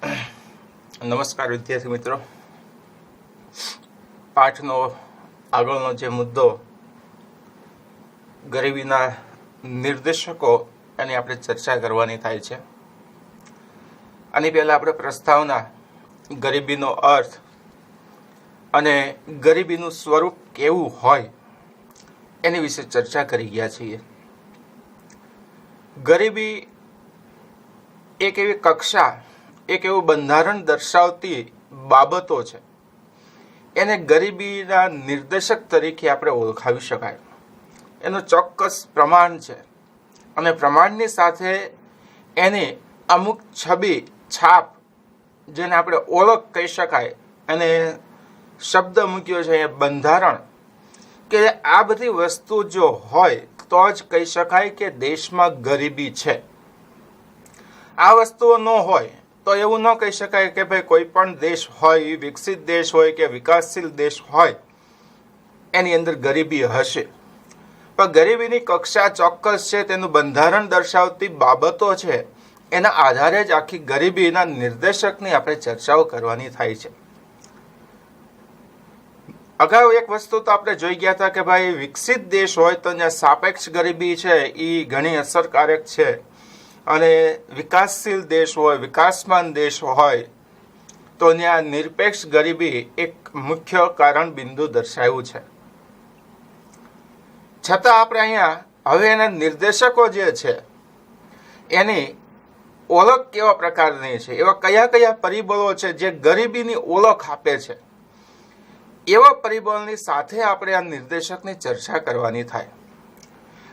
નમસ્કાર વિદ્યાર્થી મિત્રો. પાઠનો આગળનો જે મુદ્દો ગરીબીના નિર્દેશકો એની આપણે ચર્ચા કરવાની થાય છે. આની પહેલાં આપણે પ્રસ્તાવના, ગરીબીનો અર્થ અને ગરીબીનું સ્વરૂપ કેવું હોય એની વિશે ચર્ચા કરી ગયા છીએ. ગરીબી એક એવી કક્ષા, એક એવું બંધારણ દર્શાવતી બાબતો છે, એને ગરીબીના નિર્દેશક તરીકે આપણે ઓળખાવી શકાય. એનું ચોક્કસ પ્રમાણ છે અને પ્રમાણની સાથે એની અમુક છબી, છાપ, જેને આપણે ઓળખ કહી શકાય, અને શબ્દ મૂક્યો છે એ બંધારણ, કે આ બધી વસ્તુ જો હોય તો જ કહી શકાય કે દેશમાં ગરીબી છે. આ વસ્તુઓ ન હોય તો એવું ન કહી શકાય કે ભાઈ કોઈ પણ દેશ હોય, વિકસિત દેશ હોય કે વિકાસશીલ દેશ હોય, એની અંદર ગરીબી હશે. પણ ગરીબીની કક્ષા ચોક્કસ છે, તેનું બંધારણ દર્શાવતી બાબતો છે, એના આધારે જ આખી ગરીબીના નિર્દેશકની આપણે ચર્ચાઓ કરવાની થાય છે. અગાઉ એક વસ્તુ તો આપણે જોઈ ગયા હતા કે ભાઈ વિકસિત દેશ હોય તો ત્યાં સાપેક્ષ ગરીબી છે એ ઘણી અસરકારક છે, અને વિકાસશીલ દેશ હોય, વિકાસમાન દેશ હોય તો ત્યાં નિરપેક્ષ ગરીબી એક મુખ્ય કારણ બિંદુ દર્શાવ્યું છે. છતાં આપણે અહીંયા હવે એના નિર્દેશકો જે છે એની ઓળખ કેવા પ્રકારની છે, એવા કયા કયા પરિબળો છે જે ગરીબીની ઓળખ આપે છે, એવા પરિબળની સાથે આપણે આ નિર્દેશકની ચર્ચા કરવાની થાય.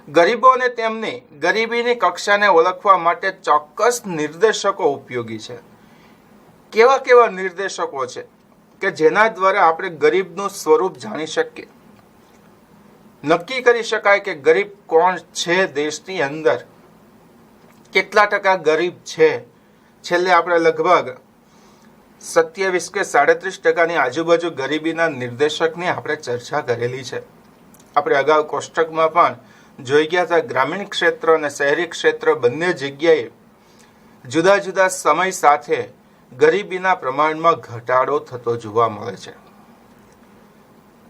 ગરીબોને તેમની ગરીબીની કક્ષાને ઓળખવા માટે ચોક્કસ નિર્દેશકો ઉપયોગી છે. કેવા કેવા નિર્દેશકો છે કે જેના દ્વારા આપણે ગરીબનું સ્વરૂપ જાણી શકીએ, નક્કી કરી શકાય કે ગરીબ કોણ છે, દેશની અંદર કેટલા ટકા ગરીબ છે. છેલ્લે આપણે લગભગ 27 કે 37% આજુબાજુ ગરીબીના નિર્દેશકની આપણે ચર્ચા કરેલી છે. આપણે અગાઉ કોષ્ટકમાં પણ જોઈ ગયા હતા, ગ્રામીણ ક્ષેત્ર અને શહેરી ક્ષેત્ર બંને જગ્યાએ જુદા જુદા સમય સાથે ગરીબીના પ્રમાણમાં ઘટાડો થતો જોવા મળે છે.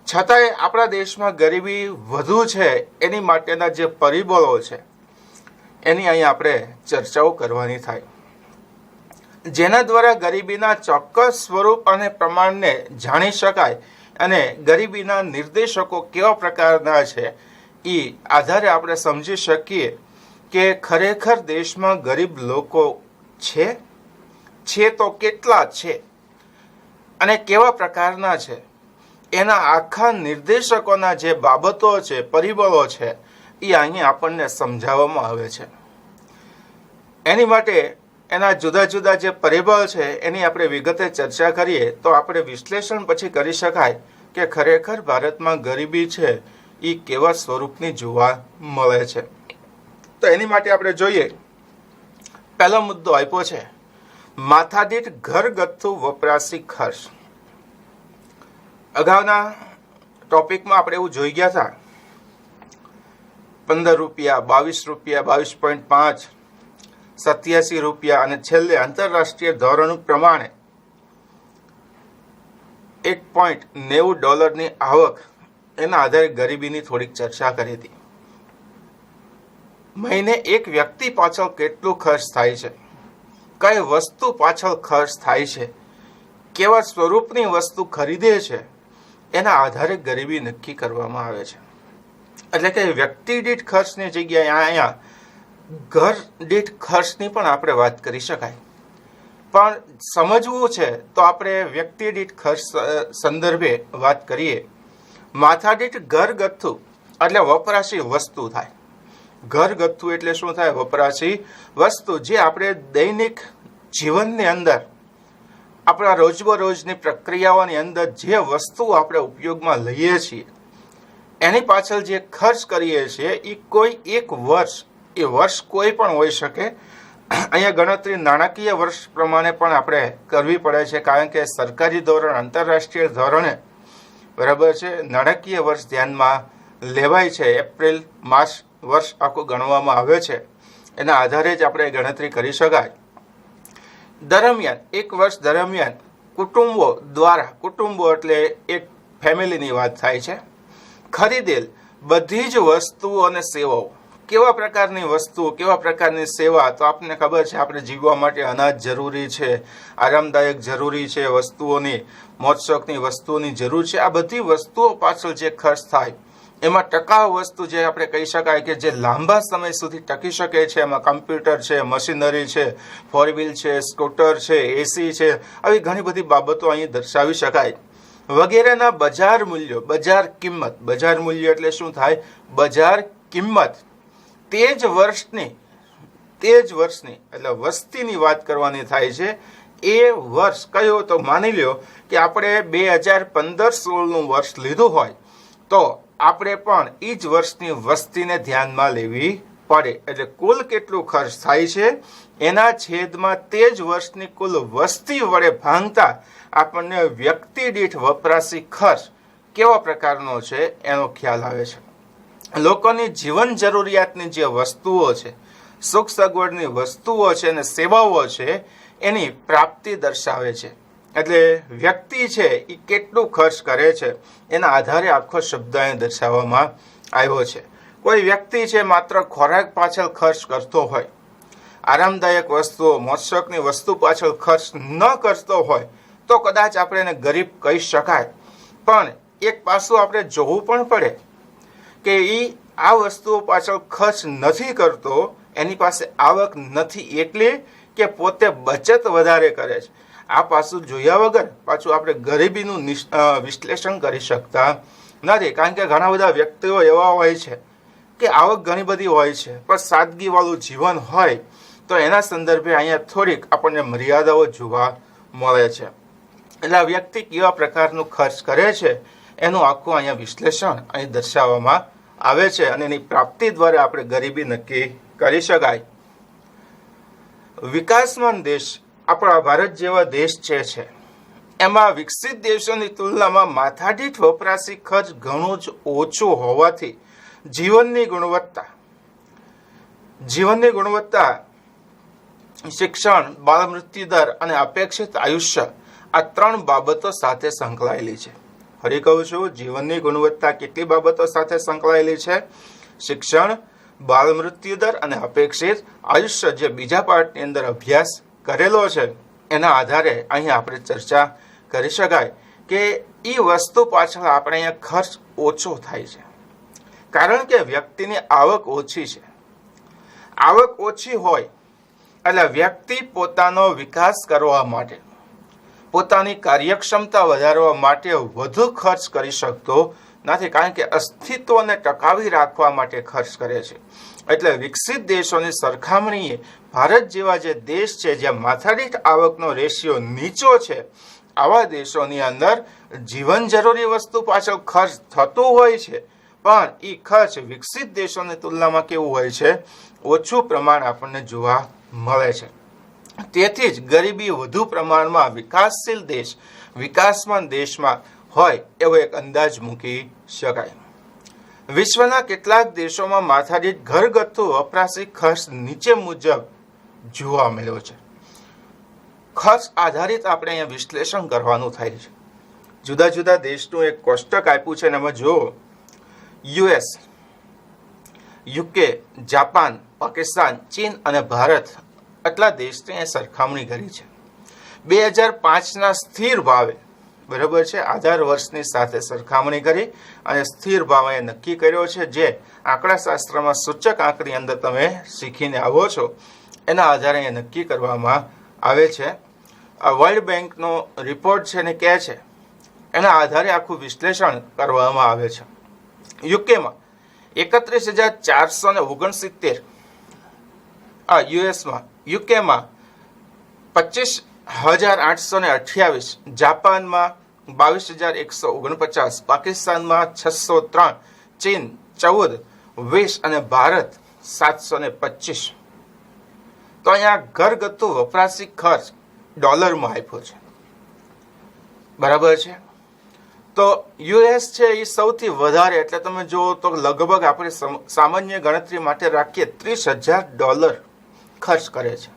છતાંય આપણા દેશમાં ગરીબી વધુ છે એની માટેના જે પરિબળો છે એની અહીં આપણે ચર્ચાઓ કરવાની થાય, જેના દ્વારા ગરીબીના ચોક્કસ સ્વરૂપ અને પ્રમાણને જાણી શકાય અને ગરીબીના નિર્દેશકો કેવા પ્રકારના છે એ આધારે આપણે સમજી શકીએ કે ખરેખર દેશમાં ગરીબ લોકો છે તો કેટલા છે અને કેવા પ્રકારના છે. એના આખા નિર્દેશકોના જે બાબતો છે, પરિબળો છે, એ અહીં આપણને સમજાવવામાં આવે છે. એની માટે એના જુદા જુદા જે પરિબળ છે એની આપણે વિગતે ચર્ચા કરીએ તો આપણે વિશ્લેષણ પછી કરી શકાય કે ખરેખર ભારતમાં ગરીબી છે એ કેવા સ્વરૂપની જોવા મળે છે. તો એની માટે આપણે જોઈએ, પહેલો મુદ્દો આપ્યો છે માથાદીઠ ઘરગથ્થુ વપરાશી ખર્ચ. અગાઉના ટોપિકમાં આપણે એવું જોઈ ગયા હતા, 15 રૂપિયા, 22 રૂપિયા, 22.5, 87 રૂપિયા અને છેલ્લે આંતરરાષ્ટ્રીય ધોરણ પ્રમાણે $1.90 આવક, એના આધારે ગરીબીની થોડીક ચર્ચા કરી હતી. મહિને એક વ્યક્તિ પાછળ કેટલું ખર્ચ થાય છે, કઈ વસ્તુ પાછળ ખર્ચ થાય છે, કેવા સ્વરૂપની વસ્તુ ખરીદે છે, એના આધારે ગરીબી નક્કી કરવામાં આવે છે. એટલે કે વ્યક્તિ દીઠ ખર્ચની જગ્યાએ અહીંયા ઘર દીઠ ખર્ચની પણ આપણે વાત કરી શકાય. પણ સમજવું છે તો આપણે વ્યક્તિ દીઠ ખર્ચ સંદર્ભે વાત કરીએ. માથાદીઠ ઘરગથ્થુ એટલે વપરાશી વસ્તુ થાય. ઘરગથ્થુ એટલે શું થાય? વપરાશી વસ્તુ, જે આપણે દૈનિક જીવનની અંદર, આપણા રોજબરોજની પ્રક્રિયાઓની અંદર જે વસ્તુ આપણે ઉપયોગમાં લઈએ છીએ એની પાછળ જે ખર્ચ કરીએ છીએ એ કોઈ એક વર્ષ, એ વર્ષ કોઈ પણ હોઈ શકે. અહીંયા ગણતરી નાણાકીય વર્ષ પ્રમાણે પણ આપણે કરવી પડે છે, કારણ કે સરકારી ધોરણ, આંતરરાષ્ટ્રીય ધોરણે, બરાબર છે, નાણાકીય વર્ષ ધ્યાનમાં લેવાય છે. એપ્રિલ માર્ચ વર્ષ આખું ગણવામાં આવે છે. એના આધારે જ આપણે ગણતરી કરી શકાય. દરમિયાન એક વર્ષ દરમિયાન કુટુંબો એટલે એક ફેમિલીની વાત થાય છે, ખરીદેલ બધી જ વસ્તુઓ અને સેવાઓ. કેવા પ્રકારની વસ્તુઓ, કેવા પ્રકારની સેવા? તો આપને ખબર છે આપણે જીવવા માટે અનાજ જરૂરી છે, આરામદાયક જરૂરી છે, વસ્તુઓની મોજ શોખની વસ્તુઓની જરૂર છે. આ બધી વસ્તુઓ પાછળ જે ખર્ચ થાય એમાં ટકાઉ વસ્તુ જે આપણે કહી શકાય કે જે લાંબા સમય સુધી ટકી શકે છે, એમાં કમ્પ્યુટર છે, મશીનરી છે, ફોર વ્હીલ છે, સ્કૂટર છે, એસી છે, આવી ઘણી બધી બાબતો અહીં દર્શાવી શકાય. વગેરેના બજાર મૂલ્યો, બજાર મૂલ્ય એટલે શું થાય? બજાર કિંમત તે જ વર્ષની એટલે વસ્તીની વાત કરવાની થાય છે. એ વર્ષ કયો? તો માની લ્યો કે આપણે 2015-16નું વર્ષ લીધું હોય તો આપણે પણ એ જ વર્ષની વસ્તીને ધ્યાનમાં લેવી પડે. એટલે કુલ કેટલું ખર્ચ થાય છે એના છેદમાં તે જ વર્ષની કુલ વસ્તી વડે ભાંગતા આપણને વ્યક્તિ દીઠ વપરાશી ખર્ચ કેવા પ્રકારનો છે એનો ખ્યાલ આવે છે. લોકોની જીવન જરૂરિયાતની જે વસ્તુઓ છે, સુખ સગવડની વસ્તુઓ છે અને સેવાઓ છે એની પ્રાપ્તિ દર્શાવે છે. એટલે વ્યક્તિ છે એ કેટલું ખર્ચ કરે છે એના આધારે આખો શબ્દ અહીં દર્શાવવામાં આવ્યો છે. કોઈ વ્યક્તિ છે માત્ર ખોરાક પાછળ ખર્ચ કરતો હોય, આરામદાયક વસ્તુઓ, મોજશોખની વસ્તુ પાછળ ખર્ચ ન કરતો હોય તો કદાચ આપણે એને ગરીબ કહી શકાય. પણ એક પાસું આપણે જોવું પણ પડે કે એ આ વસ્તુઓ પાછળ ખર્ચ નથી કરતો, એની પાસે આવક નથી એટલી કે પોતે બચત વધારે કરે છે. આ પાસું જોયા વગર પાછું આપણે ગરીબીનું વિશ્લેષણ કરી શકતા નથી. કારણ કે ઘણા બધા વ્યક્તિઓ એવા હોય છે કે આવક ઘણી બધી હોય છે પણ સાદગીવાળું જીવન હોય તો એના સંદર્ભે અહીંયા થોડીક આપણને મર્યાદાઓ જોવા મળે છે. એટલે આ વ્યક્તિ કેવા પ્રકારનું ખર્ચ કરે છે એનું આખું અહીંયા વિશ્લેષણ અહીં દર્શાવવામાં આવે છે અને એની પ્રાપ્તિ દ્વારા આપણે ગરીબી નક્કી કરી શકાય. વિકાસમાન દેશ આપણા ભારત જેવા દેશ છે એમાં વિકસિત દેશોની તુલનામાં માથાદીઠ વપરાશી ખર્ચ ઘણું જ ઓછું હોવાથી જીવનની ગુણવત્તા, શિક્ષણ, બાળ મૃત્યુ દર અને અપેક્ષિત આયુષ્ય આ 3 બાબતો સાથે સંકળાયેલી છે. ફરી કહું છું, જીવનની ગુણવત્તા કેટલી બાબતો સાથે સંકળાયેલી છે? શિક્ષણ, બાળ મૃત્યુ દર અને અપેક્ષિત આયુષ્ય, જે બીજા પાઠની અંદર અભ્યાસ કરેલો છે એના આધારે અહીં આપણે ચર્ચા કરી શકાય કે એ વસ્તુ પાછળ આપણે અહીંયા ખર્ચ ઓછો થાય છે કારણ કે વ્યક્તિની આવક ઓછી છે. આવક ઓછી હોય એટલે વ્યક્તિ પોતાનો વિકાસ કરવા માટે, પોતાની કાર્યક્ષમતા વધારવા માટે વધુ ખર્ચ કરી શકતો નથી કારણ કે અસ્તિત્વને ટકાવી રાખવા માટે ખર્ચ કરે છે. એટલે વિકસિત દેશોની સરખામણીએ ભારત જેવા જે દેશ છે જ્યાં માથાદીઠ આવકનો રેશિયો નીચો છે, આવા દેશોની અંદર જીવન જરૂરી વસ્તુ પાછળ ખર્ચ થતું હોય છે પણ એ ખર્ચ વિકસિત દેશોની તુલનામાં કેવું હોય છે? ઓછું પ્રમાણ આપણને જોવા મળે છે. તેથી જ ગરીબી વધુ પ્રમાણમાં વિકાસશીલ દેશ, વિકાસમાન દેશમાં હોય એવો એક અંદાજ મૂકી શકાય. વિશ્વના કેટલાક દેશોમાં માથાદીઠ ઘરગથ્થુ વપરાશી ખર્ચ નીચે મુજબ જોવા મળ્યો છે. ખર્ચ આધારિત આપણે અહીંયા વિશ્લેષણ કરવાનું થાય છે. જુદા જુદા દેશનું એક કોષ્ટક આપ્યું છે અને એમાં જુઓ યુએસ, યુકે, જાપાન, પાકિસ્તાન, ચીન અને ભારત આટલા દેશની સરખામણી કરી છે. 2005ના સ્થિર ભાવે, બરાબર છે, આધાર વર્ષની સાથે સરખામણી કરી અને સ્થિર ભાવ એ નક્કી કર્યો છે જે આંકડાશાસ્ત્રમાં સૂચક આંકની અંદર તમે શીખીને આવો છો એના આધારે એ નક્કી કરવામાં આવે છે. આ વર્લ્ડ બેંકનો રિપોર્ટ છે ને કહે છે એના આધારે આખું વિશ્લેષણ કરવામાં આવે છે. યુકેમાં 31,469, યુએસમાં, યુકેમાં 25,828, જાપાનમાં 22,149, પાકિસ્તાનમાં 603, ચીન 14, 20 અને ભારત 725. તો અહીંયા ઘરગથ્થુ વપરાશી ખર્ચ ડોલરમાં આપ્યો છે, બરાબર છે. તો યુએસ છે એ સૌથી વધારે, એટલે તમે જુઓ તો લગભગ આપણે સામાન્ય ગણતરી માટે રાખીએ $30,000 ખર્ચ કરે છે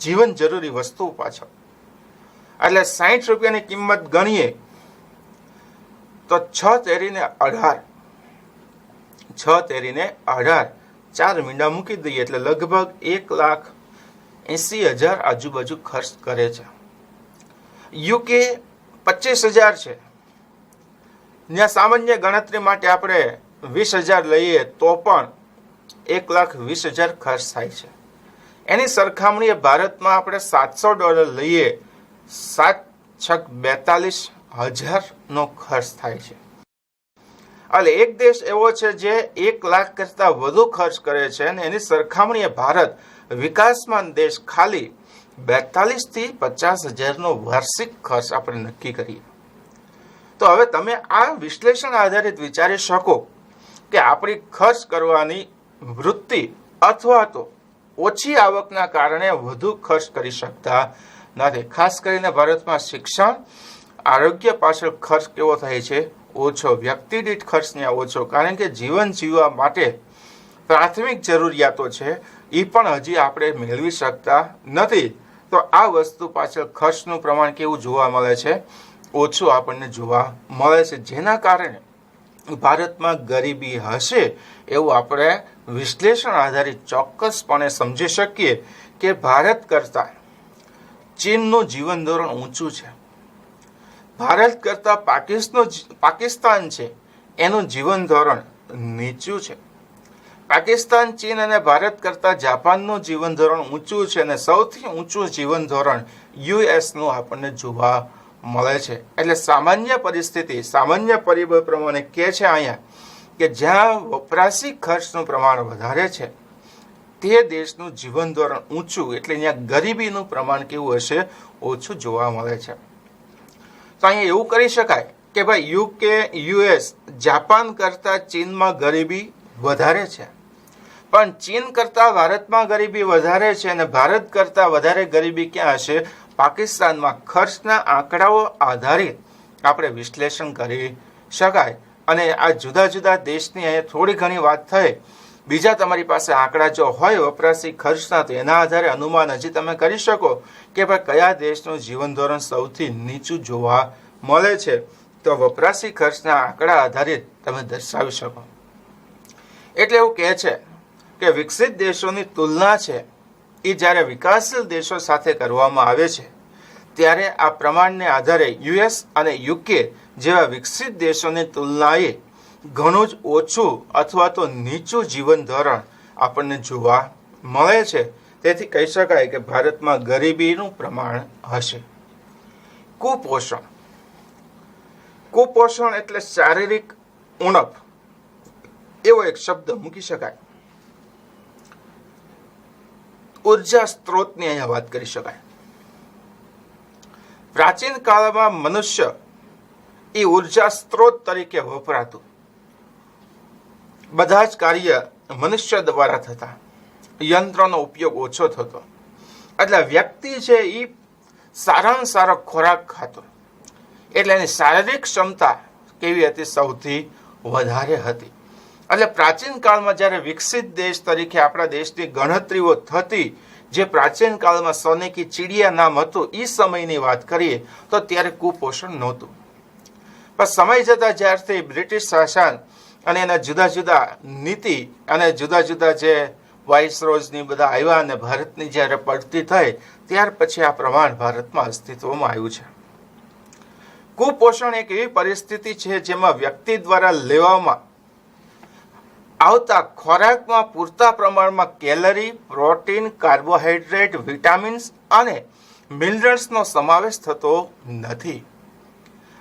જીવન જરૂરી વસ્તુઓ પાછળ. એટલે 60 રૂપિયાની કિંમત ગણીએ તો 6 તેરીને 18, 6 તેરીને 18, 4 મીંડા મૂકી દઈએ એટલે લગભગ 1,80,000 આજુબાજુ ખર્ચ કરે છે. યુકે 25,000 છે. ત્યાં સામાન્ય ગણતરી માટે આપણે 20,000 લઈએ તો પણ 1,20,000 ખર્ચ થાય છે. એની સરખામણીએ ભારતમાં આપણે $700 લઈએ, 7×6 = 42,000 ખર્ચ થાય છે. એટલે એક દેશ એવો છે જે 1 લાખ કરતા વધુ ખર્ચ કરે છે અને એની સરખામણીએ ભારત વિકાસમાન દેશ ખાલી 42,000 થી 50,000 વાર્ષિક ખર્ચ આપણે નક્કી કરીએ. તો હવે તમે આ વિશ્લેષણ આધારિત વિચારી શકો કે આપણી ખર્ચ કરવાની વૃત્તિ અથવા તો ઓછી આવકના કારણે વધુ ખર્ચ કરી શકતા નથી. ખાસ કરીને ભારતમાં શિક્ષણ, આરોગ્ય પાછળ ખર્ચ કેવો થાય છે? ઓછો. વ્યક્તિ દીઠ ખર્ચ ત્યાં ઓછો, કારણ કે જીવન જીવવા માટે પ્રાથમિક જરૂરિયાતો છે એ પણ હજી આપણે મેળવી શકતા નથી. તો આ વસ્તુ પાછળ ખર્ચનું પ્રમાણ કેવું જોવા મળે છે? ઓછું આપણને જોવા મળે છે, જેના કારણે ભારતમાં ગરીબી હશે એવું આપણે વિશ્લેષણ આધારિત ચોક્કસપણે સમજી શકીએ કે ભારત કરતાં ચીનનું જીવન ધોરણ ઊંચું છે. ભારત કરતાં પાકિસ્તાન છે એનું જીવન ધોરણ નીચું છે. પાકિસ્તાન, ચીન અને ભારત કરતાં જાપાનનું જીવન ધોરણ ઊંચું છે અને સૌથી ઊંચું જીવન ધોરણ યુએસનું આપણને જોવા મળે છે. એટલે સામાન્ય પરિસ્થિતિ, સામાન્ય પરિબળ પ્રમાણે કહે છે અહીંયા કે જ્યાં વપરાશી ખર્ચનું પ્રમાણ વધારે છે તે દેશનું જીવન ધોરણ ઊંચું, એટલે અહીંયા ગરીબીનું પ્રમાણ કેવું હશે? ઓછું જોવા મળે છે. તો અહીંયા એવું કરી શકાય કે ભાઈ યુકે, યુએસ, જાપાન કરતાં ચીનમાં ગરીબી વધારે છે, પણ ચીન કરતાં ભારતમાં ગરીબી વધારે છે અને ભારત કરતાં વધારે ગરીબી ક્યાં હશે? પાકિસ્તાનમાં. ખર્ચના આંકડાઓ આધારિત આપણે વિશ્લેષણ કરી શકાય. અને આ જુદા જુદા દેશની અહીંયા થોડી ઘણી વાત થઈ. બીજા તમારી પાસે આંકડા જો હોય વપરાશી ખર્ચના, તો એના આધારે અનુમાન હજી તમે કરી શકો કે ભાઈ કયા દેશનું જીવન ધોરણ સૌથી નીચું જોવા મળે છે. તો વપરાશી ખર્ચના આંકડા આધારિત તમે દર્શાવી શકો. એટલે એવું કહે છે કે વિકસિત દેશોની તુલના છે એ જ્યારે વિકાસશીલ દેશો સાથે કરવામાં આવે છે ત્યારે આ પ્રમાણને આધારે યુએસ અને યુકે જેવા વિકસિત દેશોની તુલનાએ ઘણું જ ઓછું અથવા તો નીચું જીવન ધોરણ આપણને જોવા મળે છે. તેથી કહી શકાય કે ભારતમાં ગરીબીનું પ્રમાણ હશે. કુપોષણ. કુપોષણ એટલે શારીરિક ઉણપ એવો એક શબ્દ મૂકી શકાય. ઉર્જા સ્ત્રોતની અહીંયા વાત કરી શકાય. પ્રાચીન કાળમાં મનુષ્ય એ ઉર્જા સ્ત્રોત તરીકે વપરાતું. બધા જ કાર્ય મનુષ્ય દ્વારા થતા, યંત્રનો ઉપયોગ ઓછો થતો. એટલે વ્યક્તિ છે એ સારામાં સારો ખોરાક ખાતો, એટલે એની શારીરિક ક્ષમતા કેવી હતી? સૌથી વધારે હતી. એટલે પ્રાચીન કાળમાં જ્યારે વિકસિત દેશ તરીકે આપણા દેશની ગણતરીઓ થતી, જે પ્રાચીન કાળમાં સોને કી ચીડિયા નામ હતું, એ સમયની વાત કરીએ તો ત્યારે કુપોષણ નહોતું. પણ સમય જતાં જ્યારથી બ્રિટિશ શાસન અને એના જુદા જુદા નીતિ અને જુદા જુદા જે વાઇસરોયની બધા આવ્યા અને ભારતની જ્યારે પડતી થઈ, ત્યાર પછી આ પ્રમાણ ભારતમાં અસ્તિત્વમાં આવ્યું છે. કુપોષણ એક એવી પરિસ્થિતિ છે જેમાં વ્યક્તિ દ્વારા લેવામાં આવતા ખોરાકમાં પૂરતા પ્રમાણમાં કેલરી, પ્રોટીન, કાર્બોહાઈડ્રેટ, વિટામિન્સ અને મિનરલ્સનો સમાવેશ થતો નથી.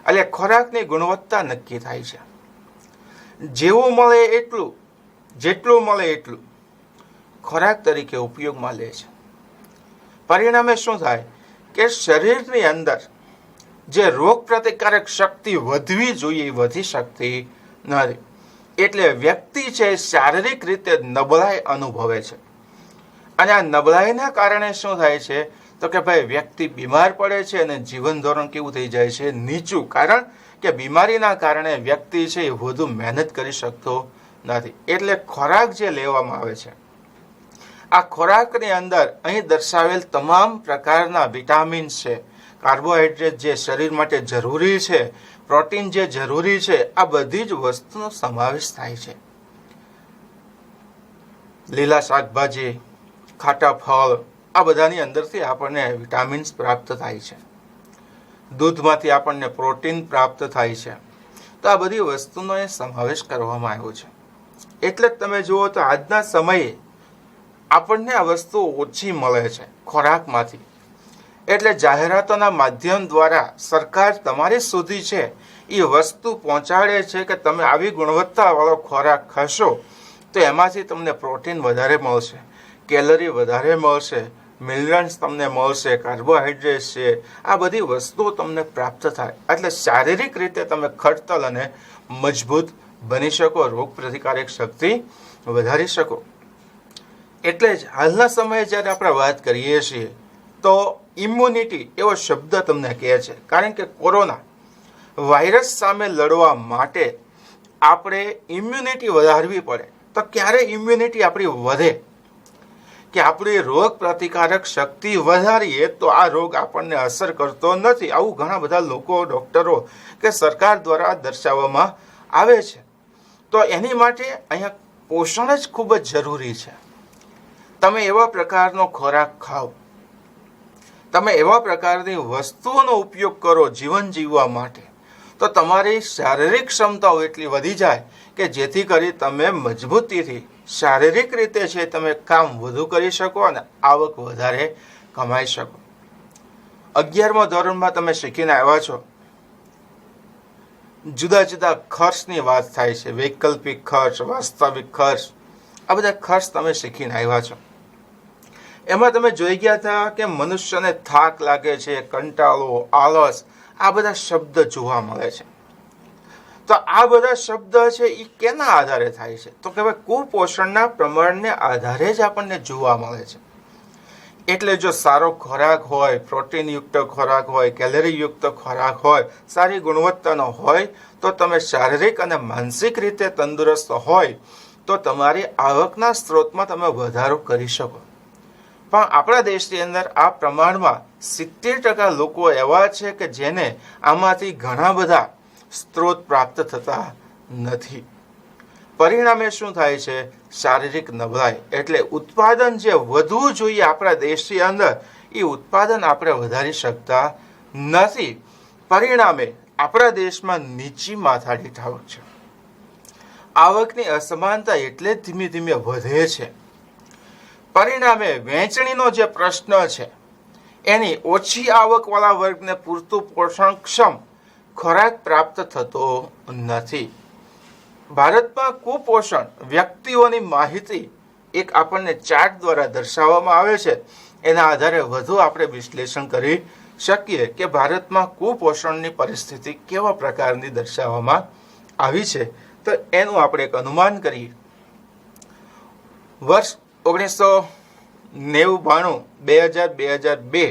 એટલે ખોરાકની ગુણવત્તા નક્કી થાય છે. જેવું મળે એટલું, જેટલું મળે એટલું ખોરાક તરીકે ઉપયોગમાં લે છે. પરિણામે શું થાય કે શરીરની અંદર જે રોગ પ્રતિકારક શક્તિ વધવી જોઈએ એ વધી શકતી નથી. એટલે વ્યક્તિ છે શારીરિક રીતે નબળાઈ અનુભવે છે. અને આ નબળાઈના કારણે શું થાય છે તો કે ભાઈ વ્યક્તિ બીમાર પડે છે અને જીવન ધોરણ કેવું થઈ જાય છે? નીચું. કારણ કે બીમારીના કારણે વ્યક્તિ છે એ વધુ મહેનત કરી શકતો નથી. એટલે ખોરાક જે લેવામાં આવે છે આ ખોરાકની અંદર અહીં દર્શાવેલ તમામ પ્રકારના વિટામિન્સ છે, કાર્બોહાઈડ્રેટ જે શરીર માટે જરૂરી છે, પ્રોટીન જે જરૂરી છે, આ બધી જ વસ્તુનો સમાવેશ થાય છે. લીલા શાકભાજી, ખાટા ફળ, આ બધાની અંદરથી આપણને વિટામિન્સ પ્રાપ્ત થાય છે. દૂધમાંથી આપણને પ્રોટીન પ્રાપ્ત થાય છે. તો આ બધી વસ્તુનો એ સમાવેશ કરવામાં આવ્યો છે. એટલે જ તમે જુઓ તો આજના સમયે આપણને આ વસ્તુ ઓછી મળે છે ખોરાકમાંથી. એટલે જાહેરાતોના માધ્યમ દ્વારા સરકાર તમારી સુધી છે એ વસ્તુ પહોંચાડે છે કે તમે આવી ગુણવત્તાવાળો ખોરાક ખાશો તો એમાંથી તમને પ્રોટીન વધારે મળશે, કેલરી વધારે મળશે, મિનરલ્સ તમને મળશે, કાર્બોહાઈડ્રેટ છે, આ બધી વસ્તુઓ તમને પ્રાપ્ત થાય. એટલે શારીરિક રીતે તમે ખડતલ અને મજબૂત બની શકો, રોગ પ્રતિકારક શક્તિ વધારી શકો. એટલે જ હાલના સમયે જ્યારે આપણે વાત કરીએ છીએ તો ઇમ્યુનિટી એવો શબ્દ તમને કહે છે. કારણ કે કોરોના વાયરસ સામે લડવા માટે આપણે ઇમ્યુનિટી વધારવી પડે. તો ક્યારે ઇમ્યુનિટી આપણી વધે કે આપણી રોગ પ્રતિકારક શક્તિ વધારીએ તો આ રોગ આપણને અસર કરતો નથી. આવું ઘણા બધા લોકો, ડોક્ટરો કે સરકાર દ્વારા દર્શાવવામાં આવે છે. તો એની માટે અહીંયા પોષણ જ ખૂબ જ જરૂરી છે. તમે એવા પ્રકારનો ખોરાક ખાઓ, તમે એવા પ્રકારની વસ્તુઓનો ઉપયોગ કરો જીવન જીવવા માટે, તો તમારી શારીરિક ક્ષમતાઓ એટલી વધી જાય કે જેથી કરી તમે મજબૂતીથી શારીરિક રીતે છે તમે કામ વધુ કરી શકો અને આવક વધારે કમાઈ શકો. 11મા ધોરણમાં તમે શીખીને આવ્યા છો, જુદા જુદા ખર્ચની વાત થાય છે, વૈકલ્પિક ખર્ચ, વાસ્તવિક ખર્ચ, આ બધા ખર્ચ તમે શીખીને આવ્યા છો. એમાં તમે જોઈ ગયા હતા કે મનુષ્યને થાક લાગે છે, કંટાળો, આળસ, આ બધા શબ્દ જોવા મળે છે. તો આ બધા શબ્દ છે એ કેના આધારે થાય છે? તો કે ભાઈ કુપોષણના પ્રમાણને આધારે જ આપણને જોવા મળે છે. એટલે જો સારો ખોરાક હોય, પ્રોટીનયુક્ત ખોરાક હોય, કેલરીયુક્ત ખોરાક હોય, સારી ગુણવત્તાનો હોય, તો તમે શારીરિક અને માનસિક રીતે તંદુરસ્ત હોય તો તમારી આવકના સ્ત્રોતમાં તમે વધારો કરી શકો. પણ આપણા દેશની અંદર આ પ્રમાણમાં 70% લોકો એવા છે કે જેને આમાંથી ઘણા બધા સ્ત્રોત પ્રાપ્ત થતા નથી. પરિણામે શું થાય છે? શારીરિક નબળાઈ. એટલે ઉત્પાદન જે વધવું જોઈએ આપણા દેશની અંદર એ ઉત્પાદન આપણે વધારી શકતા નથી. પરિણામે આપણા દેશમાં નીચી માથાડી આવક છે. આવકની અસમાનતા એટલે ધીમે ધીમે વધે છે. પરિણામે વહેંચણીનો જે પ્રશ્ન છે એની ઓછી આવકવાળા વર્ગને પૂરતું પોષણક્ષમ ખોરાક પ્રાપ્ત થતો નથી. ભારતમાં કુપોષણ વ્યક્તિઓની માહિતી એક આપણને ચાર્ટ દ્વારા દર્શાવવામાં આવે છે. એના આધારે વધુ આપણે વિશ્લેષણ કરી શકીએ કે ભારતમાં કુપોષણની પરિસ્થિતિ કેવા પ્રકારની દર્શાવવામાં આવી છે. તો એનું આપણે એક અનુમાન કરીએ. વર્ષ 1990, 92, 2002,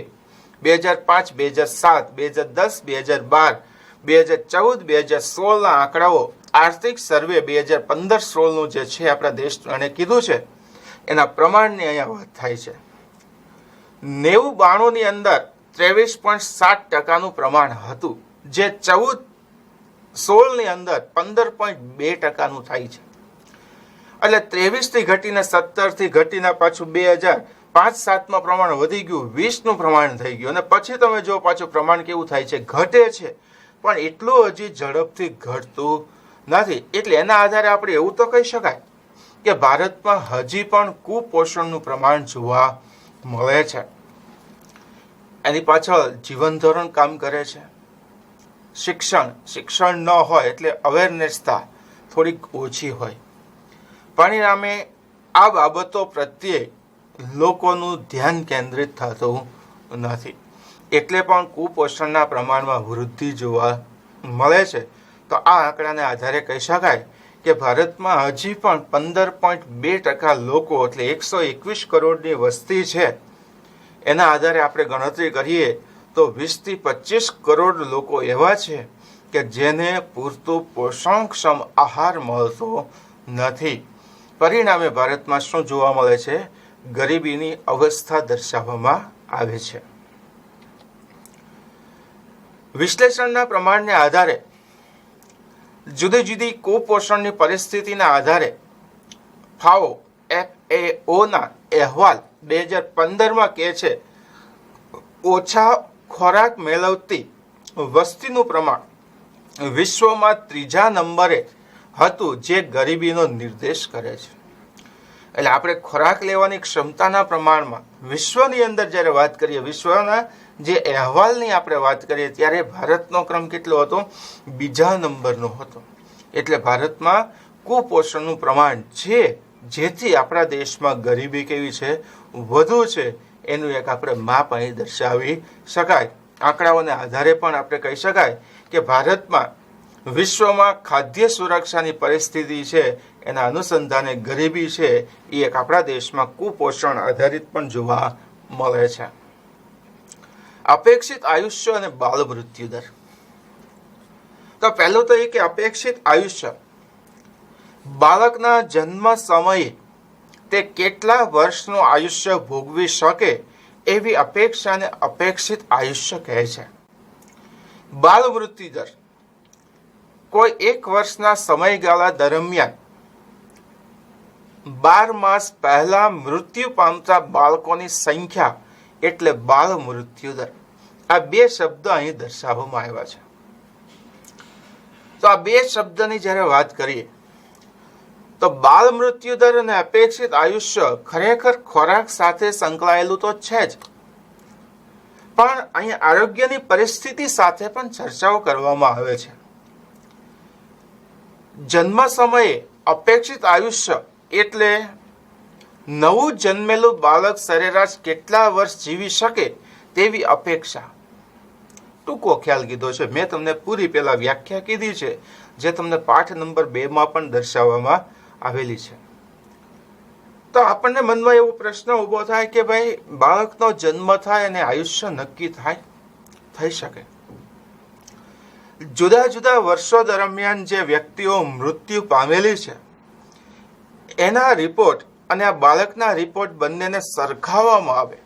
2005, 2007, 2010, 2012, 2014, 2016ના આંકડાઓ આર્થિક સર્વે 2015-16નું જે છે આપણા દેશ અને કીધું છે એના પ્રમાણની અહીંયા વાત થાય છે. 90-92ની અંદર 23.7%નું પ્રમાણ હતું, જે 14-16ની અંદર 15.2%નું થાય છે. એટલે 23થી ઘટીને 17થી ઘટીને પાછું 2005-7માં પ્રમાણ વધી ગયું, 20નું પ્રમાણ થઈ ગયું. અને પછી તમે જો પાછું પ્રમાણ કેવું થાય છે? ઘટે છે, પણ એટલું હજી ઝડપથી ઘટતું નથી. એટલે એના આધારે આપણે એવું તો કહી શકાય કે ભારતમાં હજી પણ કુપોષણનું પ્રમાણ જોવા મળે છે. એની પાછળ જીવન ધોરણ કામ કરે છે. શિક્ષણ ન હોય એટલે અવેરનેસતા થોડીક ઓછી હોય. પરિણામે આ બાબતો પ્રત્યે લોકોનું ધ્યાન કેન્દ્રિત થતું નથી. એટલે પણ કુપોષણના પ્રમાણમાં વૃદ્ધિ જોવા મળે છે. તો આ આંકડાને આધારે કહી શકાય કે ભારતમાં હજી પણ 15.2% લોકો એટલે 121 કરોડની વસ્તી છે. એના આધારે આપણે ગણતરી કરીએ તો 20થી 25 કરોડ લોકો એવા છે કે જેને પૂરતું પોષણક્ષમ આહાર મળતો નથી. પરિણામે ભારતમાં શું જોવા મળે છે? ગરીબીની અવસ્થા દર્શાવવામાં આવે છે. વિશ્લેષણના પ્રમાણને આધારે જુદી જુદી કુપોષણની પરિસ્થિતિના આધારે FAO અહેવાલ 2015માં કહે છે ઓછા ખોરાક મેળવતી વસ્તીનું પ્રમાણ વિશ્વમાં 3જા નંબરે હતું, જે ગરીબીનો નિર્દેશ કરે છે. એટલે આપણે ખોરાક લેવાની ક્ષમતાના પ્રમાણમાં વિશ્વની અંદર જ્યારે વાત કરીએ, વિશ્વના જે અહેવાલની આપણે વાત કરીએ, ત્યારે ભારતનો ક્રમ કેટલો હતો? 2જા નંબરનો હતો. એટલે ભારતમાં કુપોષણનું પ્રમાણ છે, જેથી આપણા દેશમાં ગરીબી કેવી છે? વધુ છે. એનું એક આપણે માપ અહીં દર્શાવી શકાય. આંકડાઓના આધારે પણ આપણે કહી શકાય કે ભારતમાં વિશ્વમાં ખાદ્ય સુરક્ષાની પરિસ્થિતિ છે, એના અનુસંધાને ગરીબી છે એ એક આપણા દેશમાં કુપોષણ આધારિત પણ જોવા મળે છે. અપેક્ષિત આયુષ્ય અને બાળ મૃત્યુ દર. તો પહેલું તો એ કે અપેક્ષિત આયુષ્ય, બાળકના જન્મ સમયે તે કેટલા વર્ષનું આયુષ્ય ભોગવી શકે એવી અપેક્ષાને અપેક્ષિત આયુષ્ય કહે છે. બાળ મૃત્યુ દર, કોઈ એક વર્ષના સમયગાળા દરમિયાન 12 માસ પહેલા મૃત્યુ પામતા બાળકોની સંખ્યા એટલે બાળ મૃત્યુ દર. આ બે શબ્દ અહીં દર્શાવવામાં આવ્યા છે. તો આ બે શબ્દની જ્યારે વાત કરીએ તો બાળ મૃત્યુ દર અને અપેક્ષિત આયુષ્ય ખરેખર ખોરાક સાથે સંકળાયેલું તો છે જ, પણ અહીં આરોગ્યની પરિસ્થિતિ સાથે પણ ચર્ચાઓ કરવામાં આવે છે. જન્મ સમયે અપેક્ષિત આયુષ્ય એટલે નવું જન્મેલું બાળક સરેરાશ કેટલા વર્ષ જીવી શકે તેવી અપેક્ષા. ટૂંકો ખ્યાલ કીધો છે. મેં તમને પૂરી પહેલા વ્યાખ્યા કીધી છે, જે તમને પાઠ નંબર 2માં પણ દર્શાવવામાં આવેલી છે. તો આપણને મનમાં એવો પ્રશ્ન ઉભો થાય કે ભાઈ, બાળકનો જન્મ થાય અને આયુષ્ય નક્કી થઈ શકે? જુદા જુદા વર્ષો દરમિયાન જે વ્યક્તિઓ મૃત્યુ પામેલી છે એના રિપોર્ટ અને આ બાળકના રિપોર્ટ બંનેને સરખાવવામાં આવે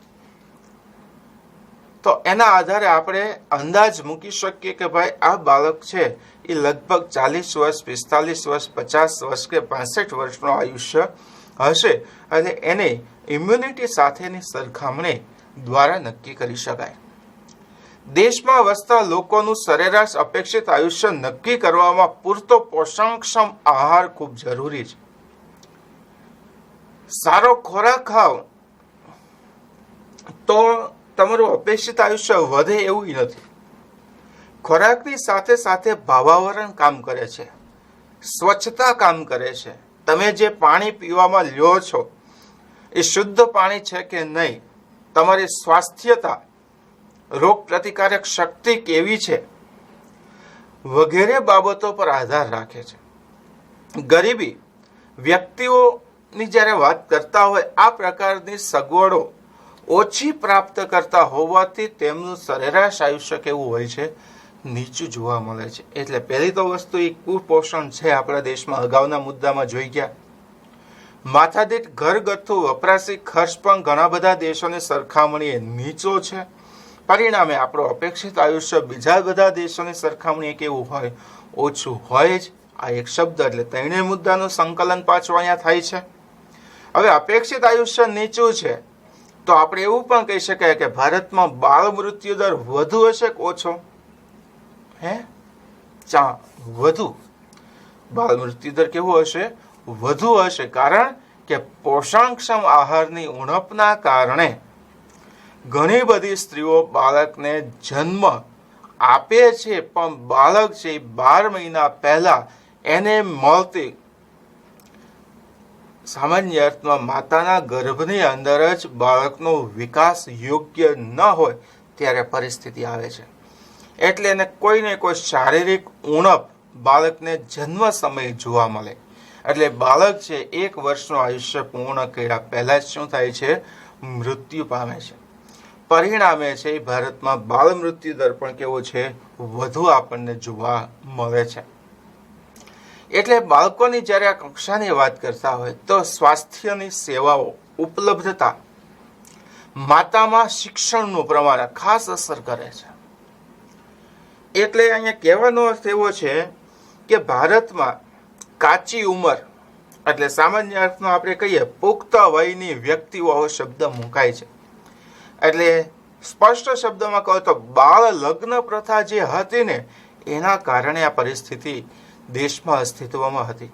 તો એના આધારે આપણે અંદાજ મૂકી શકીએ કે ભાઈ, આ બાળક છે એ લગભગ 40 વર્ષ, 45 વર્ષ, 50 વર્ષ કે 65 વર્ષનો આયુષ્ય હશે, અને એને ઇમ્યુનિટી સાથેની સરખામણી દ્વારા નક્કી કરી શકાય. દેશમાં વસતા લોકોનું સરેરાશ અપેક્ષિત આયુષ્ય નક્કી કરવામાં પૂરતો પોષણક્ષમ આહાર ખૂબ જરૂરી છે. સારો ખોરાક ખાવ તો તમારું અપેક્ષિત આયુષ્ય વધે એવું નથી. ખોરાકની સાથે સાથે ભાવાવરણ કામ કરે છે, સ્વચ્છતા કામ કરે છે. તમે જે પાણી પીવામાં લ્યો છો એ શુદ્ધ પાણી છે કે નહીં, તમારી સ્વાસ્થ્યતા, રોગ પ્રતિકારક શક્તિ કેવી છે, વગેરે બાબતો પર આધાર રાખે છે. ગરીબી વ્યક્તિઓની જ્યારે વાત કરતા હોય, આ પ્રકારની સગવડો ઓછી પ્રાપ્ત કરતા હોવાથી તેમનું સરેરાશ આયુષ્ય કેવું હોય છે? નીચું જોવા મળે છે. એટલે પહેલી તો વસ્તુ એ કુપોષણ છે આપણા દેશમાં. અગાઉના મુદ્દામાં જોઈ ગયા. માથાદીઠ ઘરગથ્થુ વપરાશી ખર્ચ પણ ઘણા બધા દેશોની સરખામણીએ નીચો છે. પરિણામે આપણું અપેક્ષિત આયુષ્ય બીજા બધા દેશોની સરખામણીએ કેવું હોય? ઓછું હોય જ. આ એક શબ્દ એટલે ત્રણેય મુદ્દાનું સંકલન પાછું અહીંયા થાય છે. હવે અપેક્ષિત આયુષ્ય નીચું છે તો આપણે એવું પણ કહી શકાય કે ભારતમાં બાળ મૃત્યુ દર વધુ હશે કે ઓછો? વધુ. બાળ મૃત્યુ દર કેવો હશે? વધુ હશે. કારણ કે પોષણક્ષમ આહારની ઉણપના કારણે ઘણી બધી સ્ત્રીઓ બાળકને જન્મ આપે છે, પણ બાળક છે 12 મહિના પહેલા એને મળતી સામાન્ય અર્થમાં માતાના ગર્ભની અંદર જ બાળકનો વિકાસ યોગ્ય ન હોય ત્યારે પરિસ્થિતિ આવે છે. એટલે એને કોઈને કોઈ શારીરિક ઉણપ બાળકને જન્મ સમયે જોવા મળે. એટલે બાળક છે 1 વર્ષનું આયુષ્ય પૂર્ણ કર્યા પહેલા જ શું થાય છે? મૃત્યુ પામે છે. પરિણામે છે ભારતમાં બાળ મૃત્યુ દર પણ કેવો છે? વધુ આપણને જોવા મળે છે. એટલે બાળકોની જ્યારે આ કક્ષાની વાત કરતા હોય તો સ્વાસ્થ્યની સેવાઓ ઉપલબ્ધતા માતામાં શિક્ષણનું પ્રમાણ ખાસ અસર કરે છે. એટલે અહીંયા કહેવાનો અર્થ એવો છે કે ભારતમાં કાચી ઉંમર એટલે સામાન્ય અર્થમાં આપણે કહીએ પુખ્ત વયની વ્યક્તિઓ આવો શબ્દ મુકાય છે. એટલે સ્પષ્ટ શબ્દમાં કહો તો બાળ લગ્ન પ્રથા જે હતી ને એના કારણે આ પરિસ્થિતિ દેશમાં અસ્તિત્વમાં હતી.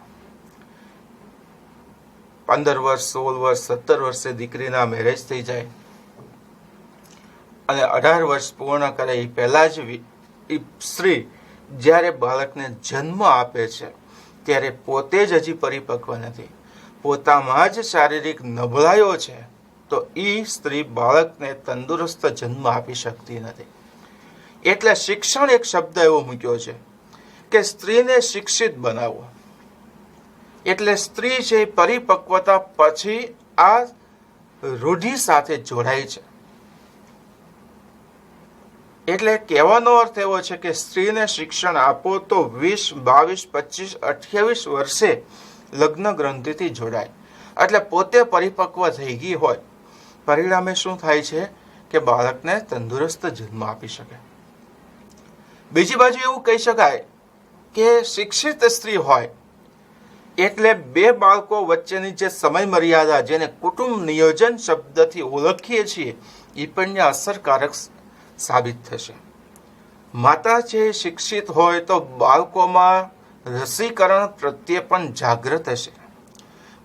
15 વર્ષ 16 વર્ષ 17 વર્ષે દીકરીના મેરેજ થઈ જાય અને 18 વર્ષ પૂર્ણ કરે એ પહેલા જ સ્ત્રી જ્યારે બાળકને જન્મ આપે છે ત્યારે પોતે જ હજી પરિપક્વ નથી, પોતામાં જ શારીરિક નબળાઈઓ છે, તો એ સ્ત્રી બાળકને તંદુરસ્ત જન્મ આપી શકતી નથી. એટલે શિક્ષણ એક શબ્દ એવો મૂક્યો છે કે સ્ત્રીને શિક્ષિત બનાવો. એટલે સ્ત્રી છે પરિપક્વતા પછી આ રૂઢિ સાથે જોડાય છે. એટલે કહેવાનો અર્થ એવો છે કે સ્ત્રીને શિક્ષણ આપો તો 20, 22, 25, 28 વર્ષે લગ્ન ગ્રંથિથી જોડાય. એટલે પોતે પરિપક્વ થઈ ગઈ હોય, પરિણામે શું થાય છે કે બાળકને તંદુરસ્ત જન્મ આપી શકે. બીજી બાજુ એવું કહી શકાય કે શિક્ષિત સ્ત્રી હોય એટલે બે બાળકો વચ્ચેની જે સમય મર્યાદા જેને કુટુંબ નિયોજન શબ્દથી ઓળખીએ છીએ એ પણ અસરકારક સાબિત થશે. માતા છે શિક્ષિત હોય તો બાળકોમાં રસીકરણ પ્રત્યે પણ જાગૃત હશે.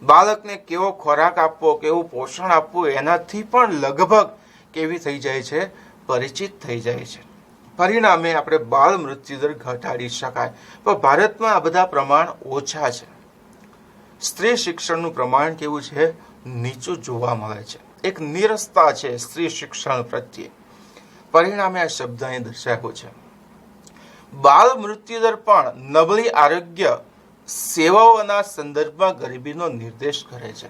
બાળકને કેવો ખોરાક આપવો, કેવું પોષણ આપવું એનાથી પણ લગભગ કેવી થઈ જાય છે, પરિચિત થઈ જાય છે. પરિણામે આપણે બાળ મૃત્યુદર ઘટાડી શકાય. પણ ભારતમાં આ બધા પ્રમાણ ઓછા છે. સ્ત્રી શિક્ષણનું પ્રમાણ કેવું છે, નીચું જોવા મળે છે. એક નિરસતા છે સ્ત્રી શિક્ષણ પ્રત્યે. પરિણામે આ શબ્દ અહીં દર્શાવ્યો છે. બાળ મૃત્યુદર પણ નબળી આરોગ્ય સેવાઓના સંદર્ભમાં ગરીબીનો નિર્દેશ કરે છે.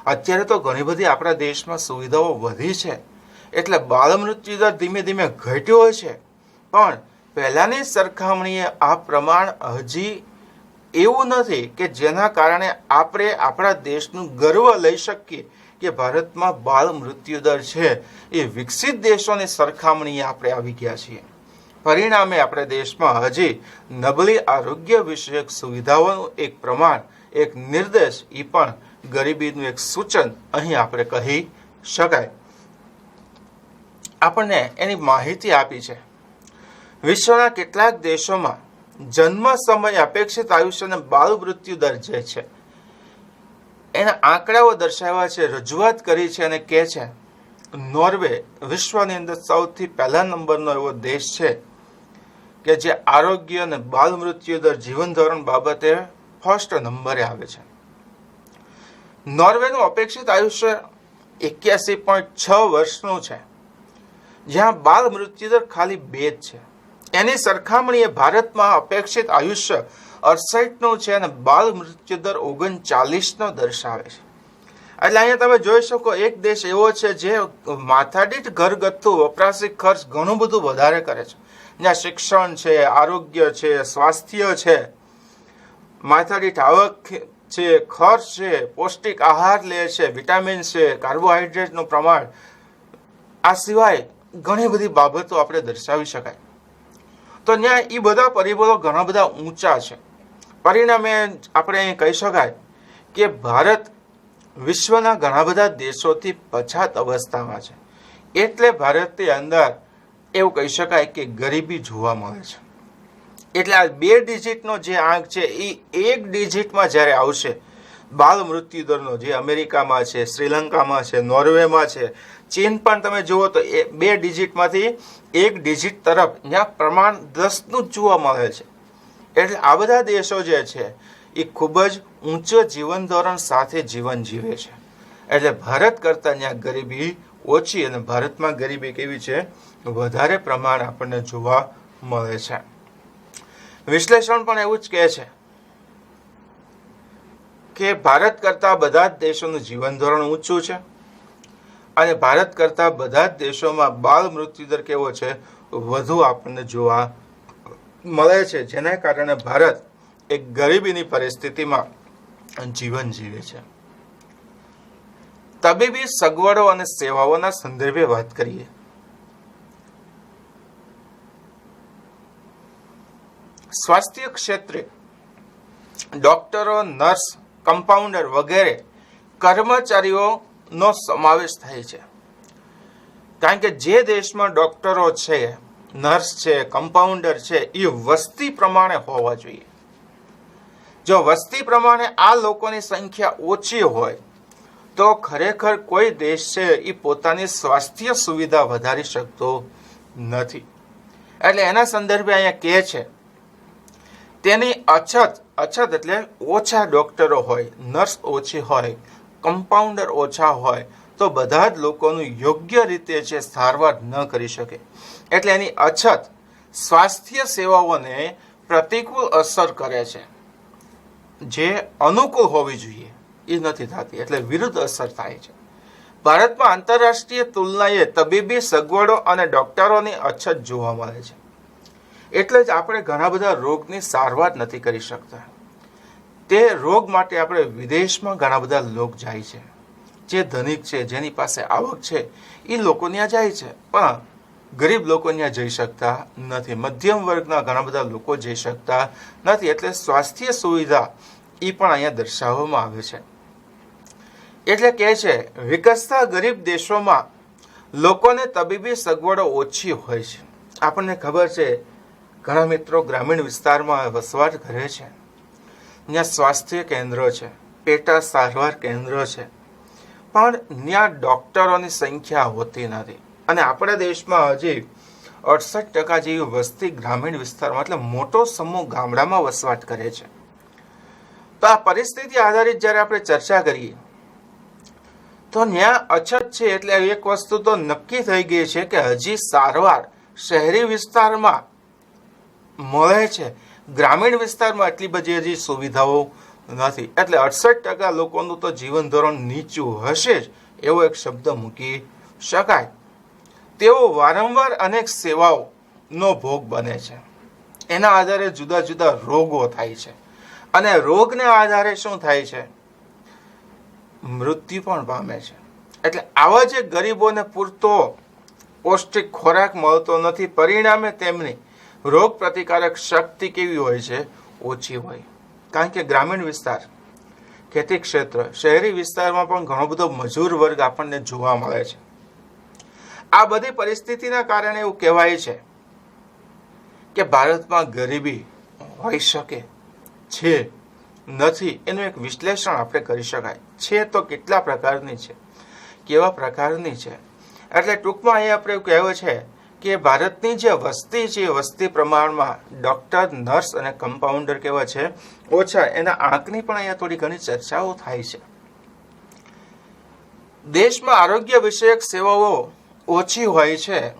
અત્યારે તો ઘણી બધી આપણા દેશમાં સુવિધાઓ વધી છે એટલે બાળ મૃત્યુદર ધીમે ધીમે ઘટ્યો છે, પણ પહેલાની સરખામણીએ આ પ્રમાણ હજી એવું નથી કે જેના કારણે આપણે આપણા દેશનું ગર્વ લઈ શકીએ કે ભારતમાં બાળ મૃત્યુદર છે એ વિકસિત દેશોની સરખામણીએ આપણે આવી ગયા છીએ. પરિણામે આપણે દેશમાં હજી નબળી આરોગ્ય વિષયક સુવિધાઓનું એક પ્રમાણ, એક નિર્દેશ, એ પણ ગરીબીનું એક સૂચન અહીં આપણે કહી શકાય. આપણને એની માહિતી આપી છે. વિશ્વના કેટલાક દેશોમાં જન્મ સમય અપેક્ષિત આયુષ્ય અને બાળ મૃત્યુ દર જે છે એના આંકડાઓ દર્શાવ્યા છે, રજૂઆત કરી છે અને કહે છે નોર્વે વિશ્વની અંદર સૌથી પહેલા નંબરનો એવો દેશ છે કે જે આરોગ્ય અને બાળ મૃત્યુ દર જીવન ધોરણ બાબતે ફર્સ્ટ નંબરે આવે છે. નોર્વેનું અપેક્ષિત આયુષ્ય 81.6 વર્ષનું છે, જ્યાં બાળ મૃત્યુ દર ખાલી 2 જ છે. એની સરખામણીએ ભારતમાં અપેક્ષિત આયુષ્ય 68નું છે અને બાળ મૃત્યુ દર 39નો દર્શાવે છે. એટલે અહીંયા તમે જોઈ શકો એક દેશ એવો છે જે માથાદીઠ ઘરગથ્થુ વપરાશી ખર્ચ ઘણું બધું વધારે કરે છે, જ્યાં શિક્ષણ છે, આરોગ્ય છે, સ્વાસ્થ્ય છે, માથાદીઠ આવક છે, ખર્ચ છે, પૌષ્ટિક આહાર લે છે, વિટામિન છે, કાર્બોહાઈડ્રેટનું પ્રમાણ, આ સિવાય ઘણી બધી બાબતો આપણે દર્શાવી શકાય. તો ત્યાં એ બધા પરિબળો ઘણા બધા ઊંચા છે. પરિણામે આપણે અહીં કહી શકાય કે ભારત વિશ્વના ઘણા બધા દેશોથી પછાત અવસ્થામાં છે. એટલે ભારતની અંદર એવું કહી શકાય કે ગરીબી જોવા મળે છે. એટલે આ 2 ડિજિટનો જે આંક છે એ 1 ડિજિટમાં જ્યારે આવશે બાળ મૃત્યુ દરનો, જે અમેરિકામાં છે, શ્રીલંકામાં છે, નોર્વેમાં છે, ચીન પણ તમે જુઓ તો 2 ડિજિટમાંથી 1 ડિજિટ તરફ ત્યાં પ્રમાણ 10નું જોવા મળે છે. એટલે આ બધા દેશો જે છે એ ખૂબ જ ઊંચો જીવન ધોરણ સાથે જીવન જીવે છે. એટલે ભારત કરતાં ત્યાં ગરીબી ઓછી અને ભારતમાં ગરીબી કેવી છે, વધારે પ્રમાણ આપણને જોવા મળે છે. વિશ્લેષણ પણ એવું જ કહે છે કે ભારત કરતાં બધા જ દેશોનું જીવન ધોરણ ઊંચું છે અને ભારત કરતાં બધા જ દેશોમાં બાળ મૃત્યુદર કેવો છે, વધુ આપણને જોવા મળે છે, જેના કારણે ભારત એક ગરીબીની પરિસ્થિતિમાં જીવન જીવે છે. તબીબી સગવડો અને સેવાઓના સંદર્ભે વાત કરીએ. સ્વાસ્થ્ય ક્ષેત્રે ડોક્ટરો, નર્સ, કમ્પાઉન્ડર વગેરે કર્મચારીઓનો સમાવેશ થાય છે. કારણ કે જે દેશમાં ડોક્ટરો છે, નર્સ છે, કમ્પાઉન્ડર છે, એ વસ્તી પ્રમાણે હોવા જોઈએ. જો વસ્તી પ્રમાણે આ લોકોની સંખ્યા ઓછી હોય તો ખરેખર કોઈ દેશ છે એ પોતાની સ્વાસ્થ્ય સુવિધા વધારી શકતો નથી. એટલે એના સંદર્ભે અહીંયા કહે છે તેની અછત એટલે ઓછા ડોક્ટરો હોય, નર્સ ઓછી હોય, કમ્પાઉન્ડર ઓછા હોય તો બધા જ લોકોનું યોગ્ય રીતે જે સારવાર ન કરી શકે. એટલે એની અછત સ્વાસ્થ્ય સેવાઓને પ્રતિકૂળ અસર કરે છે. જે અનુકૂળ હોવી જોઈએ એ નથી થતી, એટલે વિરુદ્ધ અસર થાય છે. ભારતમાં આંતરરાષ્ટ્રીય તુલનાએ તબીબી સગવડો અને ડોક્ટરોની અછત જોવા મળે છે. એટલે જ આપણે ઘણા બધા રોગની સારવાર નથી કરી શકતા. તે રોગ માટે આપણે વિદેશમાં ઘણા બધા લોક જાય છે. જે ધનિક છે, જેની પાસે આવક છે, એ લોકો ત્યાં જાય છે, પણ ગરીબ લોકો ત્યાં જઈ શકતા નથી. મધ્યમ વર્ગના ઘણા બધા લોકો જઈ શકતા નથી. એટલે સ્વાસ્થ્ય સુવિધા એ પણ અહીંયા દર્શાવવામાં આવે છે. એટલે કહે છે વિકસતા ગરીબ દેશોમાં લોકોને તબીબી સગવડો ઓછી હોય છે. આપણને ખબર છે ઘણા મિત્રો ગ્રામીણ વિસ્તારમાં વસવાટ કરે છે. ત્યાં સ્વાસ્થ્ય કેન્દ્ર છે, પેટા સારવાર કેન્દ્ર છે, પણ ત્યાં ડોક્ટરોની સંખ્યા હોતી નથી. અને આપણા દેશમાં હજી 68% જેવી વસ્તી ગ્રામીણ વિસ્તારમાં એટલે મોટો સમૂહ ગામડામાં વસવાટ કરે છે. તો આ પરિસ્થિતિ આધારિત જ્યારે આપણે ચર્ચા કરીએ તો ત્યાં અછત છે. એટલે એક વસ્તુ તો નક્કી થઈ ગઈ છે કે હજી સારવાર શહેરી વિસ્તારમાં મળે છે, ગ્રામીણ વિસ્તારમાં એટલી બધી હજી સુવિધાઓ નથી. એટલે 68% લોકોનું તો જીવન ધોરણ નીચું હશે જ એવો એક શબ્દ મૂકી શકાય. તેઓ વારંવાર અનેક સેવાઓનો ભોગ બને છે. એના આધારે જુદા જુદા રોગો થાય છે અને રોગને આધારે શું થાય છે? મૃત્યુ પણ પામે છે. એટલે આવા જે ગરીબોને પૂરતો પૌષ્ટિક ખોરાક મળતો નથી, પરિણામે તેમની રોગ પ્રતિકારક શક્તિ કેવી હોય છે? ઓછી હોય. કારણ કે ગ્રામીણ વિસ્તાર, ખેતી ક્ષેત્ર, શહેરી વિસ્તારમાં પણ ઘણો બધો મજૂર વર્ગ આપણને જોવા મળે છે. આ બધી પરિસ્થિતિના કારણે એવું કહેવાય છે કે ભારતમાં ગરીબી હોઈ શકે છે, નથી, એનું એક વિશ્લેષણ આપણે કરી શકાય. છે તો કેટલા પ્રકારની છે, કેવા પ્રકારની છે? એટલે ટૂંકમાં અહીંયા આપણે એવું કહેવું છે કે ભારતની જે વસ્તી છે એ વસ્તી પ્રમાણમાં ડોક્ટર, નર્સ અને કમ્પાઉન્ડર કેવા છે? ઓછા. એના આંકની પણ અહીંયા થોડી ઘણી ચર્ચાઓ થાય છે. દેશમાં આરોગ્ય વિષયક સેવાઓ ઓછી હોય છે.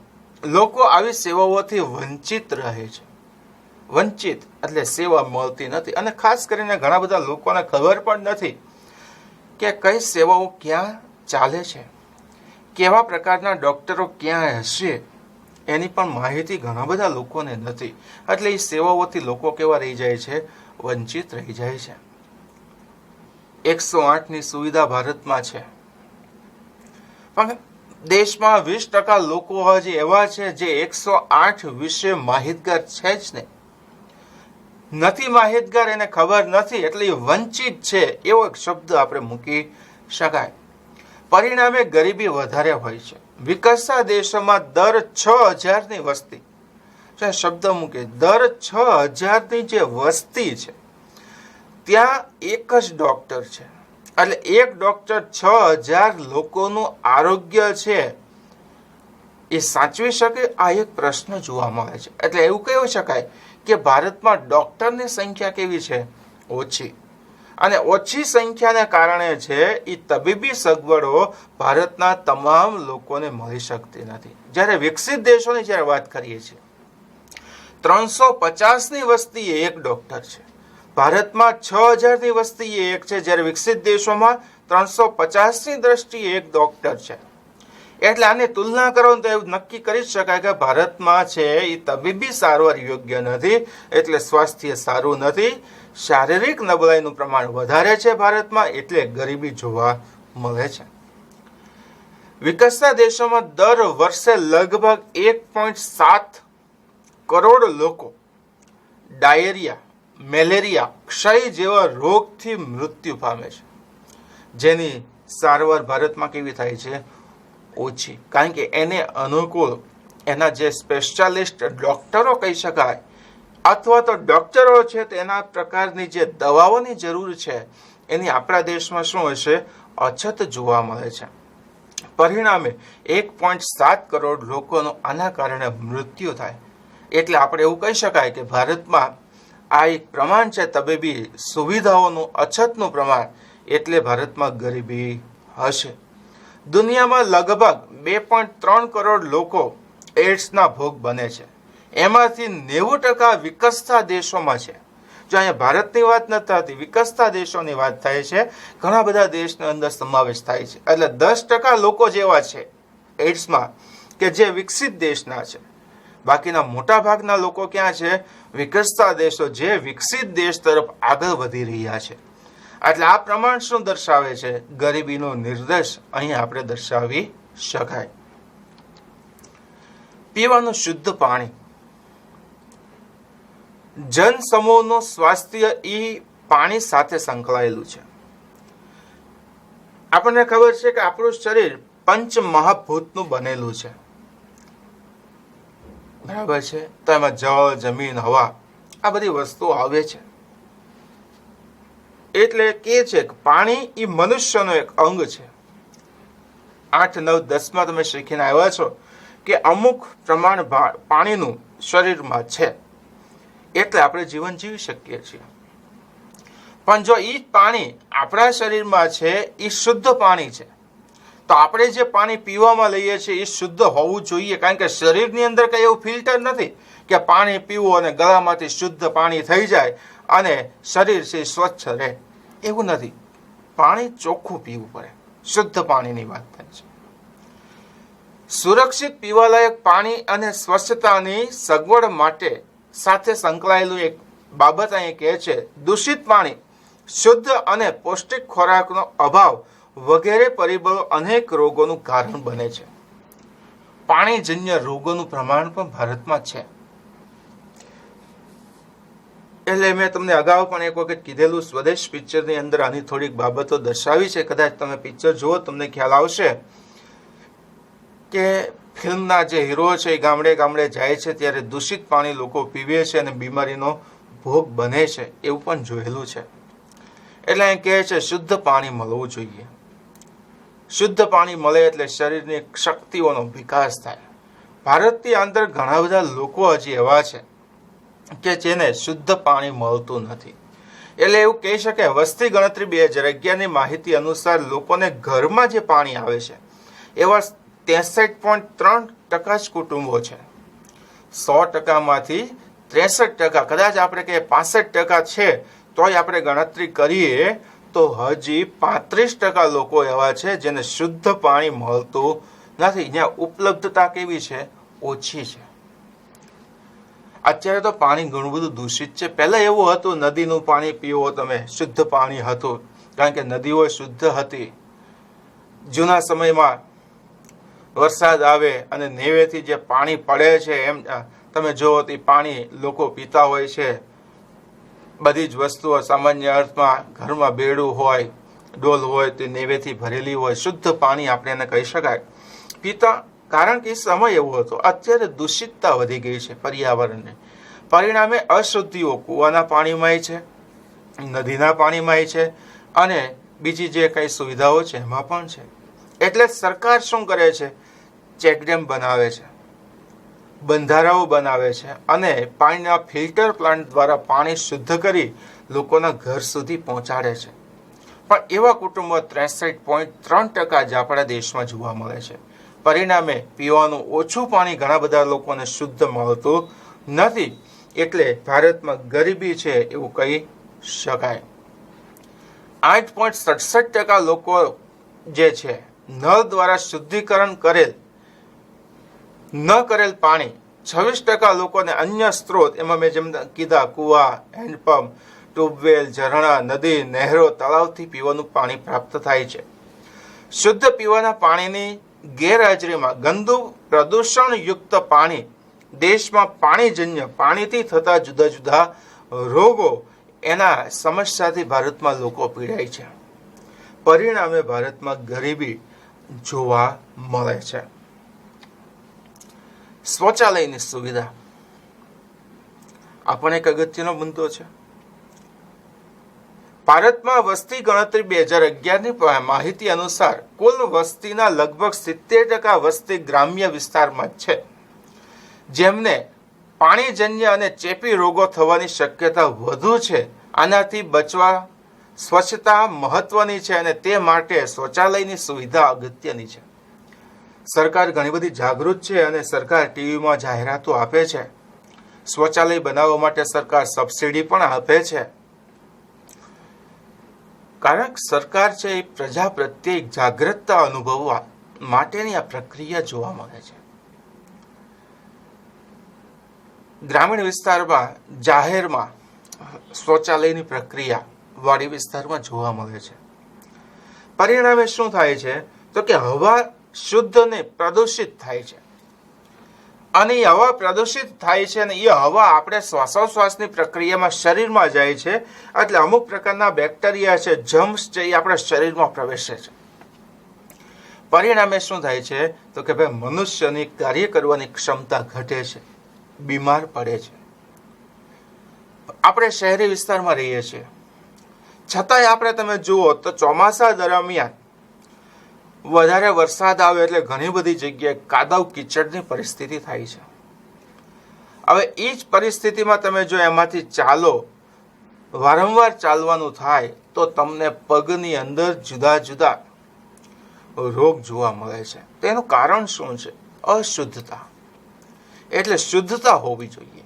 લોકો આવી સેવાઓથી વંચિત રહે છે. વંચિત એટલે સેવા મળતી નથી. અને ખાસ કરીને ઘણા બધા લોકોને ખબર પણ નથી કે કઈ સેવાઓ ક્યાં ચાલે છે, કેવા પ્રકારના ડોક્ટરો ક્યાં હશે, એની પણ માહિતી ઘણા બધા લોકોને નથી. એટલે એ સેવાઓથી લોકો કેવા રહી જાય છે? વંચિત રહી જાય છે. 108ની સુવિધા ભારતમાં છે, પણ દેશમાં 20% લોકો હજી એવા છે જે 108 વિશે માહિતગાર છે જ નહીં. નથી માહિતગાર, એને ખબર નથી, એટલે એ વંચિત છે એવો એક શબ્દ આપણે મૂકી શકાય. પરિણામે ગરીબી વધારે હોય છે. વિકસતા દેશોમાં દર 6000ની વસ્તી, શબ્દ મૂકે, દર 6000ની જે વસ્તી છે ત્યાં એક જ ડોક્ટર છે. એટલે એક ડોક્ટર 6000 લોકોનું આરોગ્ય છે એ સાચવી શકે? આ એક પ્રશ્ન જોવા મળે છે. એટલે એવું કહી શકાય કે ભારતમાં ડોક્ટરની સંખ્યા કેવી છે? ઓછી. અને ઓછી સંખ્યાને કારણે છે એ તબીબી સગવડો ભારતના તમામ લોકોને મળી શકતી નથી. જ્યારે વિકસિત દેશોની જ્યારે વાત કરીએ છીએ 350ની વસ્તીએ એક ડોક્ટર છે. ભારતમાં 6000ની વસ્તી એક છે, જ્યારે વિકસિત દેશોમાં 350ની દ્રષ્ટિએ એક ડોક્ટર છે. એટલે આની તુલના કરો તો એવું નક્કી કરી શકાય કે ભારતમાં છે એ તબીબી સારવાર યોગ્ય નથી, એટલે સ્વાસ્થ્ય સારું નથી. શારીરિક નબળાઈનું પ્રમાણ વધારે છે ભારતમાં, એટલે ગરીબી જોવા મળે છે. વિકસતા દેશોમાં દર વર્ષે લગભગ 1.7 કરોડ લોકો ડાયેરિયા, મેલેરિયા, ક્ષય જેવા રોગથી મૃત્યુ પામે છે, જેની સારવાર ભારતમાં કેવી થાય છે? ઓછી. કારણ કે એને અનુકૂળ એના જે સ્પેશિયાલિસ્ટ ડોક્ટરો કહી શકાય અથવા તો ડોક્ટરો છે તેના પ્રકારની જે દવાઓની જરૂર છે એની આપણા દેશમાં શું હશે? અછત જોવા મળે છે. પરિણામે 1.7 કરોડ લોકોનું આના કારણે મૃત્યુ થાય. એટલે આપણે એવું કહી શકાય કે ભારતમાં આ એક પ્રમાણ છે તબીબી સુવિધાઓનું અછતનું પ્રમાણ, એટલે ભારતમાં ગરીબી હશે. દુનિયામાં લગભગ 2.3 કરોડ લોકો એડ્સના ભોગ બને છે. એમાંથી 90% વિકસતા દેશોમાં છે. જો અહીંયા ભારતની વાત નથી થતી, વિકસતા દેશોની વાત થાય છે. ઘણા બધા દેશની અંદર સમાવેશ થાય છે. એટલે 10% લોકો જેવા છે એડ્સમાં કે જે વિકસિત દેશના છે. બાકીના મોટા ભાગના લોકો ક્યાં છે? વિકસતા દેશો, જે વિકસિત દેશ તરફ આગળ વધી રહ્યા છે. એટલે આ પ્રમાણ શું દર્શાવે છે? ગરીબીનો નિર્દેશ અહીં આપણે દર્શાવી શકાય. પીવાનું શુદ્ધ પાણી. જન સમૂહનું સ્વાસ્થ્ય એ પાણી સાથે સંકળાયેલું છે. આપણને ખબર છે કે આપણું શરીર પંચ મહાભૂતનું બનેલું છે, બરાબર છે? તો એમાં જળ, જમીન, હવા આ બધી વસ્તુઓ આવે છે. એટલે કે છે કે પાણી એ મનુષ્યનો એક અંગ છે. 8, 9, 10માં તમે શીખીને આવ્યા છો કે અમુક પ્રમાણ પાણીનું શરીરમાં છે, એટલે આપણે જીવન જીવી શકીએ છીએ. પણ જો એ પાણી આપણા શરીરમાં છે, એ શુદ્ધ પાણી છે, તો આપણે જે પાણી પીવામાં લઈએ છીએ એ શુદ્ધ હોવું જોઈએ. કારણ કે શરીરની અંદર કઈ એવું ફિલ્ટર નથી કે પાણી પીવું અને ગળામાંથી શુદ્ધ પાણી થઈ જાય અને શરીર છે સ્વચ્છ રહે. એવું નથી. પાણી ચોખ્ખું પીવું પડે. શુદ્ધ પાણીની વાત થાય છે. સુરક્ષિત પીવાલાયક પાણી અને સ્વચ્છતાની સગવડ માટે સાથે સંકળાયેલું એક બાબત અહીં કહે છે, દૂષિત પાણી, શુદ્ધ અને પૌષ્ટિક ખોરાકનો અભાવ વગેરે પરિબળો અનેક રોગોનું કારણ બને છે. પાણીજન્ય રોગોનું પ્રમાણ પણ ભારતમાં છે. એટલે મેં તમને અગાઉ પણ એક વખત કીધેલું, સ્વદેશ પિક્ચરની અંદર આની થોડીક બાબતો દર્શાવી છે. કદાચ તમે પિક્ચર જુઓ તમને ખ્યાલ આવશે કે ફિલ્મના જે હીરો છે એ ગામડે ગામડે જાય છે ત્યારે દૂષિત પાણી લોકો પીવે છે અને બીમારીનો ભોગ બને છે. એવું પણ જોયેલું છે. એટલે અહીં કહે છે શુદ્ધ પાણી મળવું જોઈએ. શુદ્ધ પાણી મળે એટલે શરીરની શક્તિઓનો વિકાસ થાય. ભારતની અંદર ઘણા બધા લોકો હજી એવા છે કે જેને શુદ્ધ પાણી મળતું નથી. એટલે એવું કહી શકાય, વસ્તી ગણતરી 2011ની માહિતી અનુસાર લોકોને ઘરમાં જે પાણી આવે છે એવા 63.3% જ કુટુંબો છે. 100%માંથી 63%, કદાચ આપણે કહીએ 65% છે, તોય આપણે ગણતરી કરીએ તો હજી 35% લોકો એવા છે જેને શુદ્ધ પાણી મળતું નથી. જ્યાં ઉપલબ્ધતા કેવી છે? ઓછી છે. અત્યારે તો પાણી ઘણું બધું દૂષિત છે. પહેલા એવું હતું, નદીનું પાણી પીવો તમે, શુદ્ધ પાણી હતું, કારણ કે નદીઓ શુદ્ધ હતી. જૂના સમયમાં વરસાદ આવે અને નેવેથી જે પાણી પડે છે એમ તમે જુઓ તે પાણી લોકો પીતા હોય છે. બધી જ વસ્તુઓ સામાન્ય અર્થમાં ઘરમાં બેડું હોય, ડોલ હોય તે નેવેથી ભરેલી હોય, શુદ્ધ પાણી આપણે એને કહી શકાય પીતા. કારણ કે સમય એવો હતો. અત્યારે દૂષિતતા વધી ગઈ છે પર્યાવરણને. પરિણામે અશુદ્ધિઓ કૂવાના પાણીમાં છે, નદીના પાણીમાં છે અને બીજી જે કઈ સુવિધાઓ છે એમાં પણ છે. એટલે સરકાર શું કરે છે? ચેકડેમ બનાવે છે, બંધારાઓ બનાવે છે અને પાણીના ફિલ્ટર પ્લાન્ટ દ્વારા પાણી શુદ્ધ કરી લોકોના ઘર સુધી પહોંચાડે છે. પણ એવા કુટુંબો 63.3% જ આપણા દેશમાં જોવા મળે છે. પરિણામે પીવાનું ઓછું પાણી ઘણા બધા લોકોને શુદ્ધ મળતું નથી. એટલે ભારતમાં ગરીબી છે એવું કહી શકાય. 8.67% લોકો જે છે નળ દ્વારા શુદ્ધિકરણ ન કરેલ પાણી, 26% લોકોને અન્ય સ્ત્રોત, એમાં મેં જેમ કીધા કુવા, હેન્ડપંપ, ટ્યુબવેલ, ઝરણા, નદી, નહેરો, તળાવથી પીવાનું પાણી પ્રાપ્ત થાય છે. શુદ્ધ પીવાના પાણીની ગેરહાજરીમાં ગંદુ પ્રદૂષણયુક્ત પાણી દેશમાં પાણીજન્ય પાણીથી થતા જુદા જુદા રોગો એના સમસ્યાથી ભારતમાં લોકો પીડાય છે. પરિણામે ભારતમાં ગરીબી જોવા મળે છે. શૌચાલયની સુવિધા આ પણ એક અગત્યનો મુદ્દો છે. ભારતમાં વસ્તી ગણતરી 2011ની માહિતી અનુસાર કુલ વસ્તીના લગભગ 70% વસ્તી ગ્રામ્ય વિસ્તારમાં છે, જેમને પાણીજન્ય અને ચેપી રોગો થવાની શક્યતા વધુ છે. આનાથી બચવા સ્વચ્છતા મહત્વની છે અને તે માટે શૌચાલયની સુવિધા અગત્યની છે. સરકાર ઘણી બધી જાગૃત છે અને સરકાર ટીવીમાં જાહેરાતો આપે છે. શૌચાલય બનાવવા માટે સરકાર સબસિડી પણ આપે છે. કારણ કે સરકાર છે એ પ્રજા પ્રત્યે જાગૃતતા અનુભવવા માટેની આ પ્રક્રિયા જોવા મળે છે. ગ્રામીણ વિસ્તારમાં જાહેરમાં શૌચાલયની પ્રક્રિયા વાડી વિસ્તારમાં જોવા મળે છે. પરિણામે શું થાય છે તો કે હવા શુદ્ધ ને પ્રદૂષિત થાય છે અને એ હવા પ્રદૂષિત થાય છે અને એ હવા આપણે શ્વાસોશ્વાસની પ્રક્રિયામાં શરીરમાં જાય છે એટલે અમુક પ્રકારના બેક્ટેરિયા છે, જમ્સ છે, એ આપણા શરીરમાં પ્રવેશે છે. પરિણામે શું થાય છે તો કે ભાઈ મનુષ્યની કાર્ય કરવાની ક્ષમતા ઘટે છે, બીમાર પડે છે. આપણે શહેરી વિસ્તારમાં રહીએ છીએ, છતાંય આપણે તમે જુઓ તો ચોમાસા દરમિયાન વધારે વરસાદ આવે એટલે ઘણી બધી જગ્યાએ કાદવ કીચડની પરિસ્થિતિ થાય છે. હવે એ જ પરિસ્થિતિમાં તમે જો એમાંથી ચાલો, વારંવાર ચાલવાનું થાય તો તમને પગની અંદર જુદા જુદા રોગ જોવા મળે છે. તેનું કારણ શું છે? અશુદ્ધતા. એટલે શુદ્ધતા હોવી જોઈએ.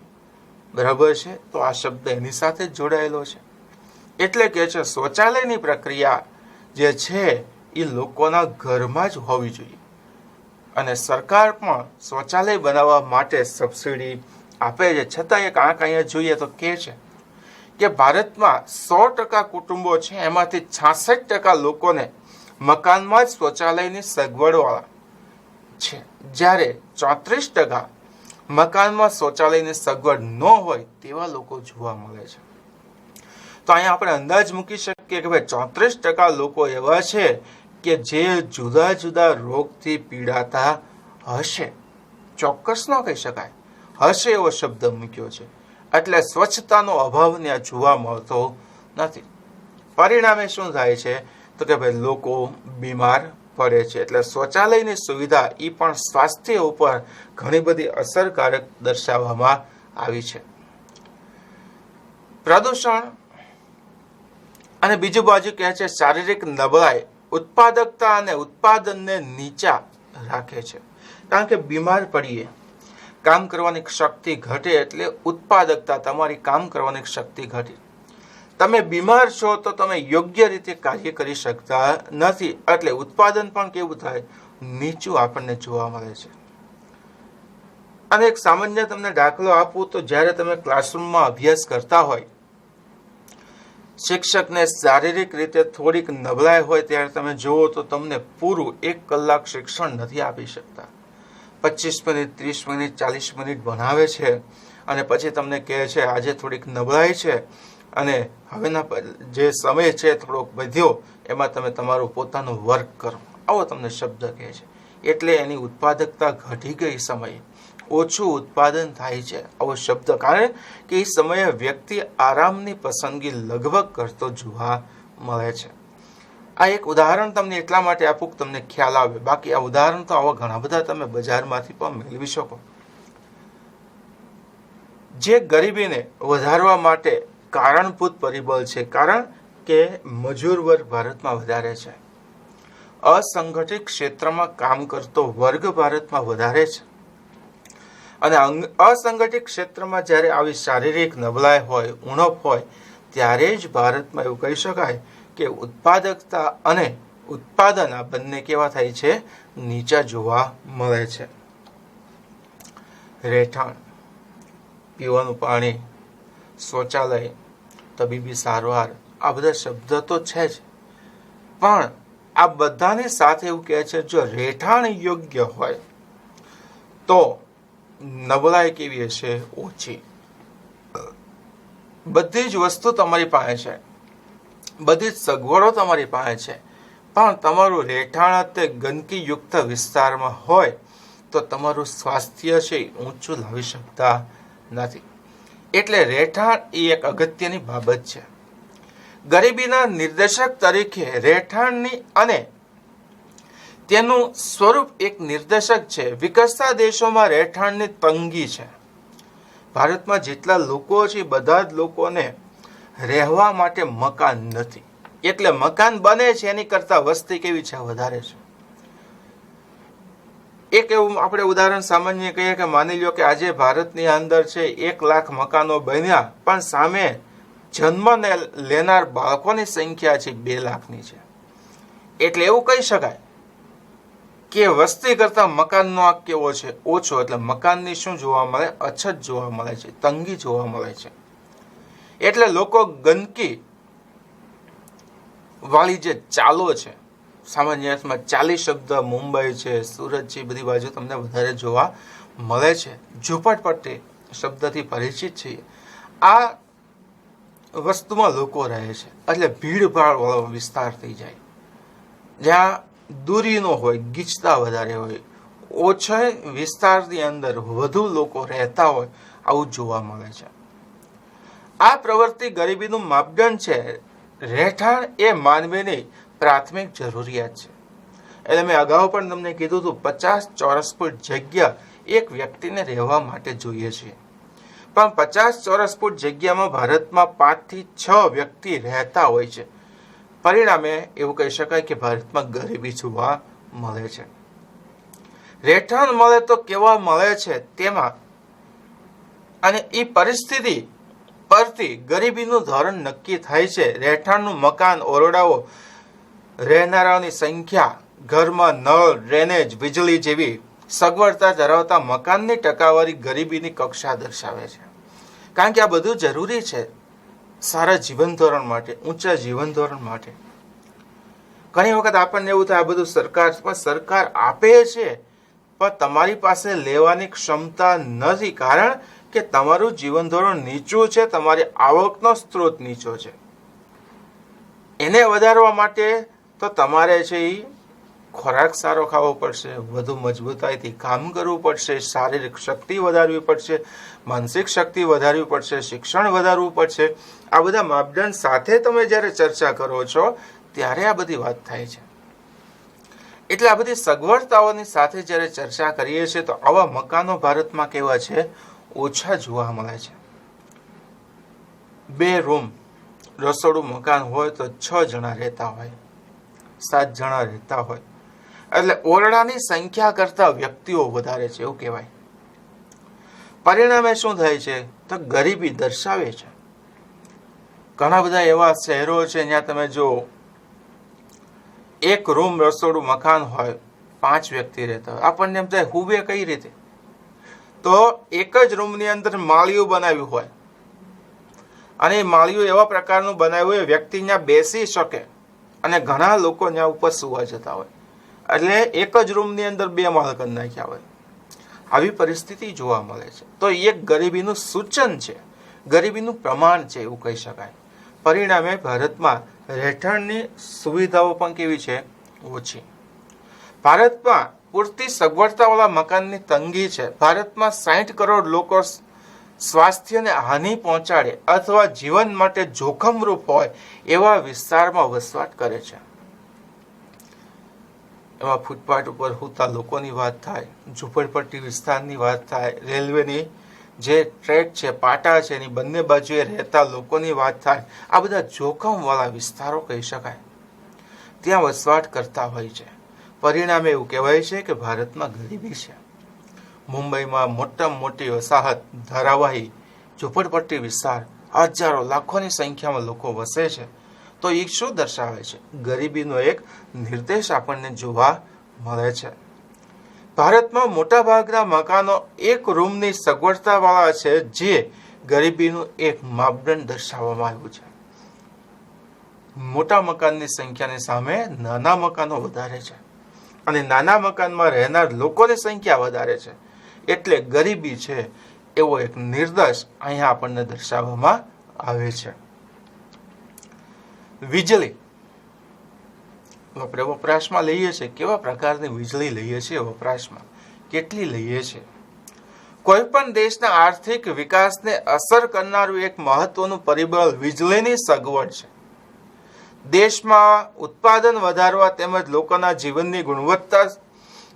બરાબર છે? તો આ શબ્દ એની સાથે જ જોડાયેલો છે. એટલે કે છે શૌચાલયની પ્રક્રિયા જે છે એ લોકોના ઘરમાં જ હોવી જોઈએ અને સરકાર પણ શૌચાલય બનાવવા માટે સબસિડી આપે છે. છતાં એક આંક અહીંયા જોઈએ તો કે છે કે ભારતમાં 100% કુટુંબો છે, એમાંથી 66% લોકોને મકાનમાં જ શૌચાલયની સગવડવાળા છે, જ્યારે 34% મકાનમાં શૌચાલયની સગવડ ન હોય તેવા લોકો જોવા મળે છે. તો અહીંયા આપણે અંદાજ મૂકી શકીએ કે ભાઈ 34% લોકો એવા છે કે જે જુદા જુદા રોગથી પીડાતા હશે. ચોક્કસ ન કહી શકાય, હશે એવો શબ્દ મૂક્યો છે. એટલે સ્વચ્છતાનો અભાવ ત્યાં જોવા મળતો નથી. પરિણામે શું થાય છે તો કે ભાઈ લોકો બીમાર પડે છે. એટલે શૌચાલયની સુવિધા એ પણ સ્વાસ્થ્ય ઉપર ઘણી બધી અસરકારક દર્શાવવામાં આવી છે. પ્રદૂષણ અને બીજું બાજુ કહે છે શારીરિક નબળાઈ ઉત્પાદકતા અને ઉત્પાદનને નીચા રાખે છે. કારણ કે બીમાર પડીએ, કામ કરવાની શક્તિ ઘટે એટલે ઉત્પાદકતા, તમારી કામ કરવાની શક્તિ ઘટે. તમે બીમાર છો તો તમે યોગ્ય રીતે કાર્ય કરી શકતા નથી, એટલે ઉત્પાદન પણ કેવું થાય? નીચું આપણને જોવા મળે છે. અને એક સામાન્ય તમને દાખલો આપું તો જ્યારે તમે ક્લાસરૂમમાં અભ્યાસ કરતા હોય, શિક્ષકને શારીરિક રીતે થોડીક નબળાઈ હોય ત્યારે તમે જુઓ તો તમને પૂરું 1 કલાક શિક્ષણ નથી આપી શકતા. 25 મિનિટ, 30 મિનિટ, 40 મિનિટ ભણાવે છે અને પછી તમને કહે છે આજે થોડીક નબળાઈ છે અને હવેના જે સમય છે થોડોક વધ્યો, એમાં તમે તમારું પોતાનું વર્ક કરો, આવો તમને શબ્દ કહે છે. એટલે એની ઉત્પાદકતા ઘટી ગઈ, સમયે ઓછું ઉત્પાદન થાય છે, આવો શબ્દ. કારણ કે એ સમયે વ્યક્તિ આરામની પસંદગી લગભગ કરતો જોવા મળે છે. આ એક ઉદાહરણ તમને એટલા માટે આપું કે તમને ખ્યાલ આવે. બાકી આ ઉદાહરણ તો આવા ઘણા બધા તમે બજારમાંથી પણ મેળવી શકો. જે ગરીબીને વધારવા માટે કારણભૂત પરિબળ છે, કારણ કે મજૂર વર્ગ ભારતમાં વધારે છે, અસંગઠિત ક્ષેત્રમાં કામ કરતો વર્ગ ભારતમાં વધારે છે અને અસંગઠિત ક્ષેત્રમાં જ્યારે આવી શારીરિક નબળાઈ હોય, ઉણપ હોય, ત્યારે જ ભારતમાં એવું કહી શકાય કે ઉત્પાદકતા અને ઉત્પાદન આ બંને કેવા થાય છે? નીચા જોવા મળે છે. રહેઠાણ, પીવાનું પાણી, શૌચાલય, તબીબી સારવાર, આ બધા શબ્દ તો છે જ, પણ આ બધાની સાથે એવું કહે છે, જો રહેઠાણ યોગ્ય હોય તો નબળાઈ કેવી હશે? ઓછી. બધી જ વસ્તુ તમારી પાસે છે, બધી જ સગવડો તમારી પાસે છે, પણ તમારું રહેઠાણ તે ગંદકીયુક્ત વિસ્તારમાં હોય તો તમારું સ્વાસ્થ્ય છે એ ઊંચું લાવી શકતા નથી. એટલે રહેઠાણ એ એક અગત્યની બાબત છે. ગરીબીના નિર્દેશક તરીકે રહેઠાણની અને તેનું સ્વરૂપ એક નિર્દેશક છે. વિકસતા દેશોમાં રહેઠાણની તંગી છે. ભારતમાં જેટલા લોકો છે બધા જ લોકોને રહેવા માટે મકાન નથી, એટલે મકાન બને છે એની કરતા વસ્તી કેવી છે? વધારે છે. એક એવું આપણે ઉદાહરણ સામાન્ય કહીએ કે માની લો કે આજે ભારતની અંદર છે 1 લાખ મકાનો બન્યા, પણ સામે જન્મ લેનાર બાળકોની સંખ્યા છે 2 લાખની છે. એટલે એવું કહી શકાય કે વસ્તી કરતા મકાનનો આંક કેવો છે? ઓછો. એટલે મકાનની શું જોવા મળે? અછત જોવા મળે છે, તંગી જોવા મળે છે. એટલે લોકો ગંદકી વાળી જે ચાલો છે, સામાન્ય અર્થમાં ચાલી શબ્દ મુંબઈ છે, સુરત છે, બધી બાજુ તમને વધારે જોવા મળે છે. ઝૂંપડપટ્ટી શબ્દથી પરિચિત છીએ. આ વસ્તુમાં લોકો રહે છે, એટલે ભીડભાડ વાળો વિસ્તાર થઈ જાય, જ્યાં દૂરીનો હોય, ગીચતા વધારે હોય, ઓછા વિસ્તારની અંદર વધુ લોકો રહેતા હોય, આવું જોવા મળે છે. આ પ્રવૃત્તિ ગરીબીનું માપદંડ છે. રહેઠાણ એ માનવીની પ્રાથમિક જરૂરિયાત છે. એટલે મેં અગાઉ પણ તમને કીધું હતું 50 ચોરસ ફૂટ જગ્યા એક વ્યક્તિને રહેવા માટે જોઈએ છે, પણ 50 ચોરસ ફૂટ જગ્યામાં ભારતમાં 5 થી 6 વ્યક્તિ રહેતા હોય છે. પરિણામે એવું કહી શકાય કે ભારતમાં ગરીબી જોવા મળે છે. રહેઠાણ મળે તો કેવા મળે છે તેમાં અને એ પરિસ્થિતિ પરથી ગરીબીનું ધોરણ નક્કી થાય છે. રહેઠાણનું મકાન, ઓરડાઓ, રહેનારાઓની સંખ્યા, ઘરમાં નળ, ડ્રેનેજ, વીજળી જેવી સગવડતા ધરાવતા મકાનની ટકાવારી ગરીબીની કક્ષા દર્શાવે છે. કારણ કે આ બધું જરૂરી છે સારા જીવન ધોરણ માટે, ઊંચા જીવન ધોરણ માટે. ઘણી વખત આપણને એવું થાય આ બધું સરકાર આપે છે, પણ તમારી પાસે લેવાની ક્ષમતા નથી, કારણ કે તમારું જીવન ધોરણ નીચું છે, તમારી આવકનો સ્ત્રોત નીચો છે. એને વધારવા માટે તો તમારે છે એ ખોરાક સારો ખાવો પડશે, વધુ મજબૂતાઈથી કામ કરવું પડશે, શારીરિક શક્તિ વધારવી પડશે, માનસિક શક્તિ વધારવી પડશે, શિક્ષણ વધારવું પડશે. આ બધા માપદંડ સાથે તમે જ્યારે ચર્ચા કરો છો ત્યારે આ બધી વાત થાય છે. એટલે આ બધી સગવડતાઓની સાથે જ્યારે ચર્ચા કરીએ છીએ તો આવા મકાનો ભારતમાં કેવા છે? ઓછા જોવા મળે છે. 2 રૂમ રસોડું મકાન હોય તો 6 જણા રહેતા હોય, 7 જણા રહેતા હોય, એટલે ઓરડાની સંખ્યા કરતા વ્યક્તિઓ વધારે છે એવું કહેવાય. પરિણામે શું થાય છે? તો ગરીબી દર્શાવે છે. ઘણા બધા એવા શહેરો છે જ્યાં તમે જો 1 રૂમ રસોડું મકાન હોય, 5 વ્યક્તિ રહેતા હોય. આપણને એમ થાય હુવે કઈ રીતે? તો એક જ રૂમની અંદર માળિયું બનાવ્યું હોય, અને એ માળિયું એવા પ્રકારનું બનાવ્યું હોય વ્યક્તિ ત્યાં બેસી શકે, અને ઘણા લોકો ત્યાં ઉપર સુવા જતા હોય. એટલે એક જ રૂમની અંદર 2 માળ કરી નાખ્યા હોય. આવી પરિસ્થિતિ જોવા મળે છે. તો એક ગરીબીનું સૂચન છે, ગરીબીનું પ્રમાણ છે એવું કહી શકાય. પરિણામે ભારતમાં રહેઠાણની સુવિધાઓ પણ કેવી છે? ઓછી. ભારતમાં પૂરતી સગવડતાવાળા મકાનની તંગી છે. ભારતમાં 60 કરોડ લોકો સ્વાસ્થ્યને હાનિ પહોંચાડે અથવા જીવન માટે જોખમરૂપ હોય એવા વિસ્તારમાં વસવાટ કરે છે. એમાં ફૂટપાથ ઉપર સૂતા લોકોની વાત થાય, ઝૂંપડપટ્ટી વિસ્તારની વાત થાય, રેલવેની જે ટ્રેક છે, પાટા છે, એની બંને બાજુએ રહેતા લોકોની વાત થાય. આ બધા જોખમવાળા વિસ્તારો કહી શકાય, ત્યાં વસવાટ કરતા હોય છે. પરિણામે એવું કહેવાય છે કે ભારતમાં ગરીબી છે. મુંબઈમાં મોટામાં મોટી વસાહત ધારાવાહી ઝૂંપડપટ્ટી વિસ્તાર, હજારો લાખોની સંખ્યામાં લોકો વસે છે. તો એ શું દર્શાવે છે? ગરીબીનો એક નિર્દેશ આપણને જોવા મળે છે. ભારતમાં મોટાભાગના મકાનો 1 રૂમની સગવડતાવાળા છે, જે ગરીબીનું એક માપદંડ દર્શાવવામાં આવ્યું છે. મોટા મકાનની સંખ્યાની સામે નાના મકાનો વધારે છે અને નાના મકાનમાં રહેનાર લોકોની સંખ્યા વધારે છે, એટલે ગરીબી છે એવો એક નિર્દેશ અહીંયા આપણને દર્શાવવામાં આવે છે. વીજળી આપણે વપરાશમાં લઈએ છીએ. કેવા પ્રકારની વીજળી લઈએ છીએ વપરાશમાં, કેટલી લઈએ છીએ? કોઈ પણ દેશના આર્થિક વિકાસને અસર કરનારું એક મહત્વનું પરિબળ વીજળીની સગવડ છે. દેશમાં ઉત્પાદન વધારવા તેમજ લોકોના જીવનની ગુણવત્તા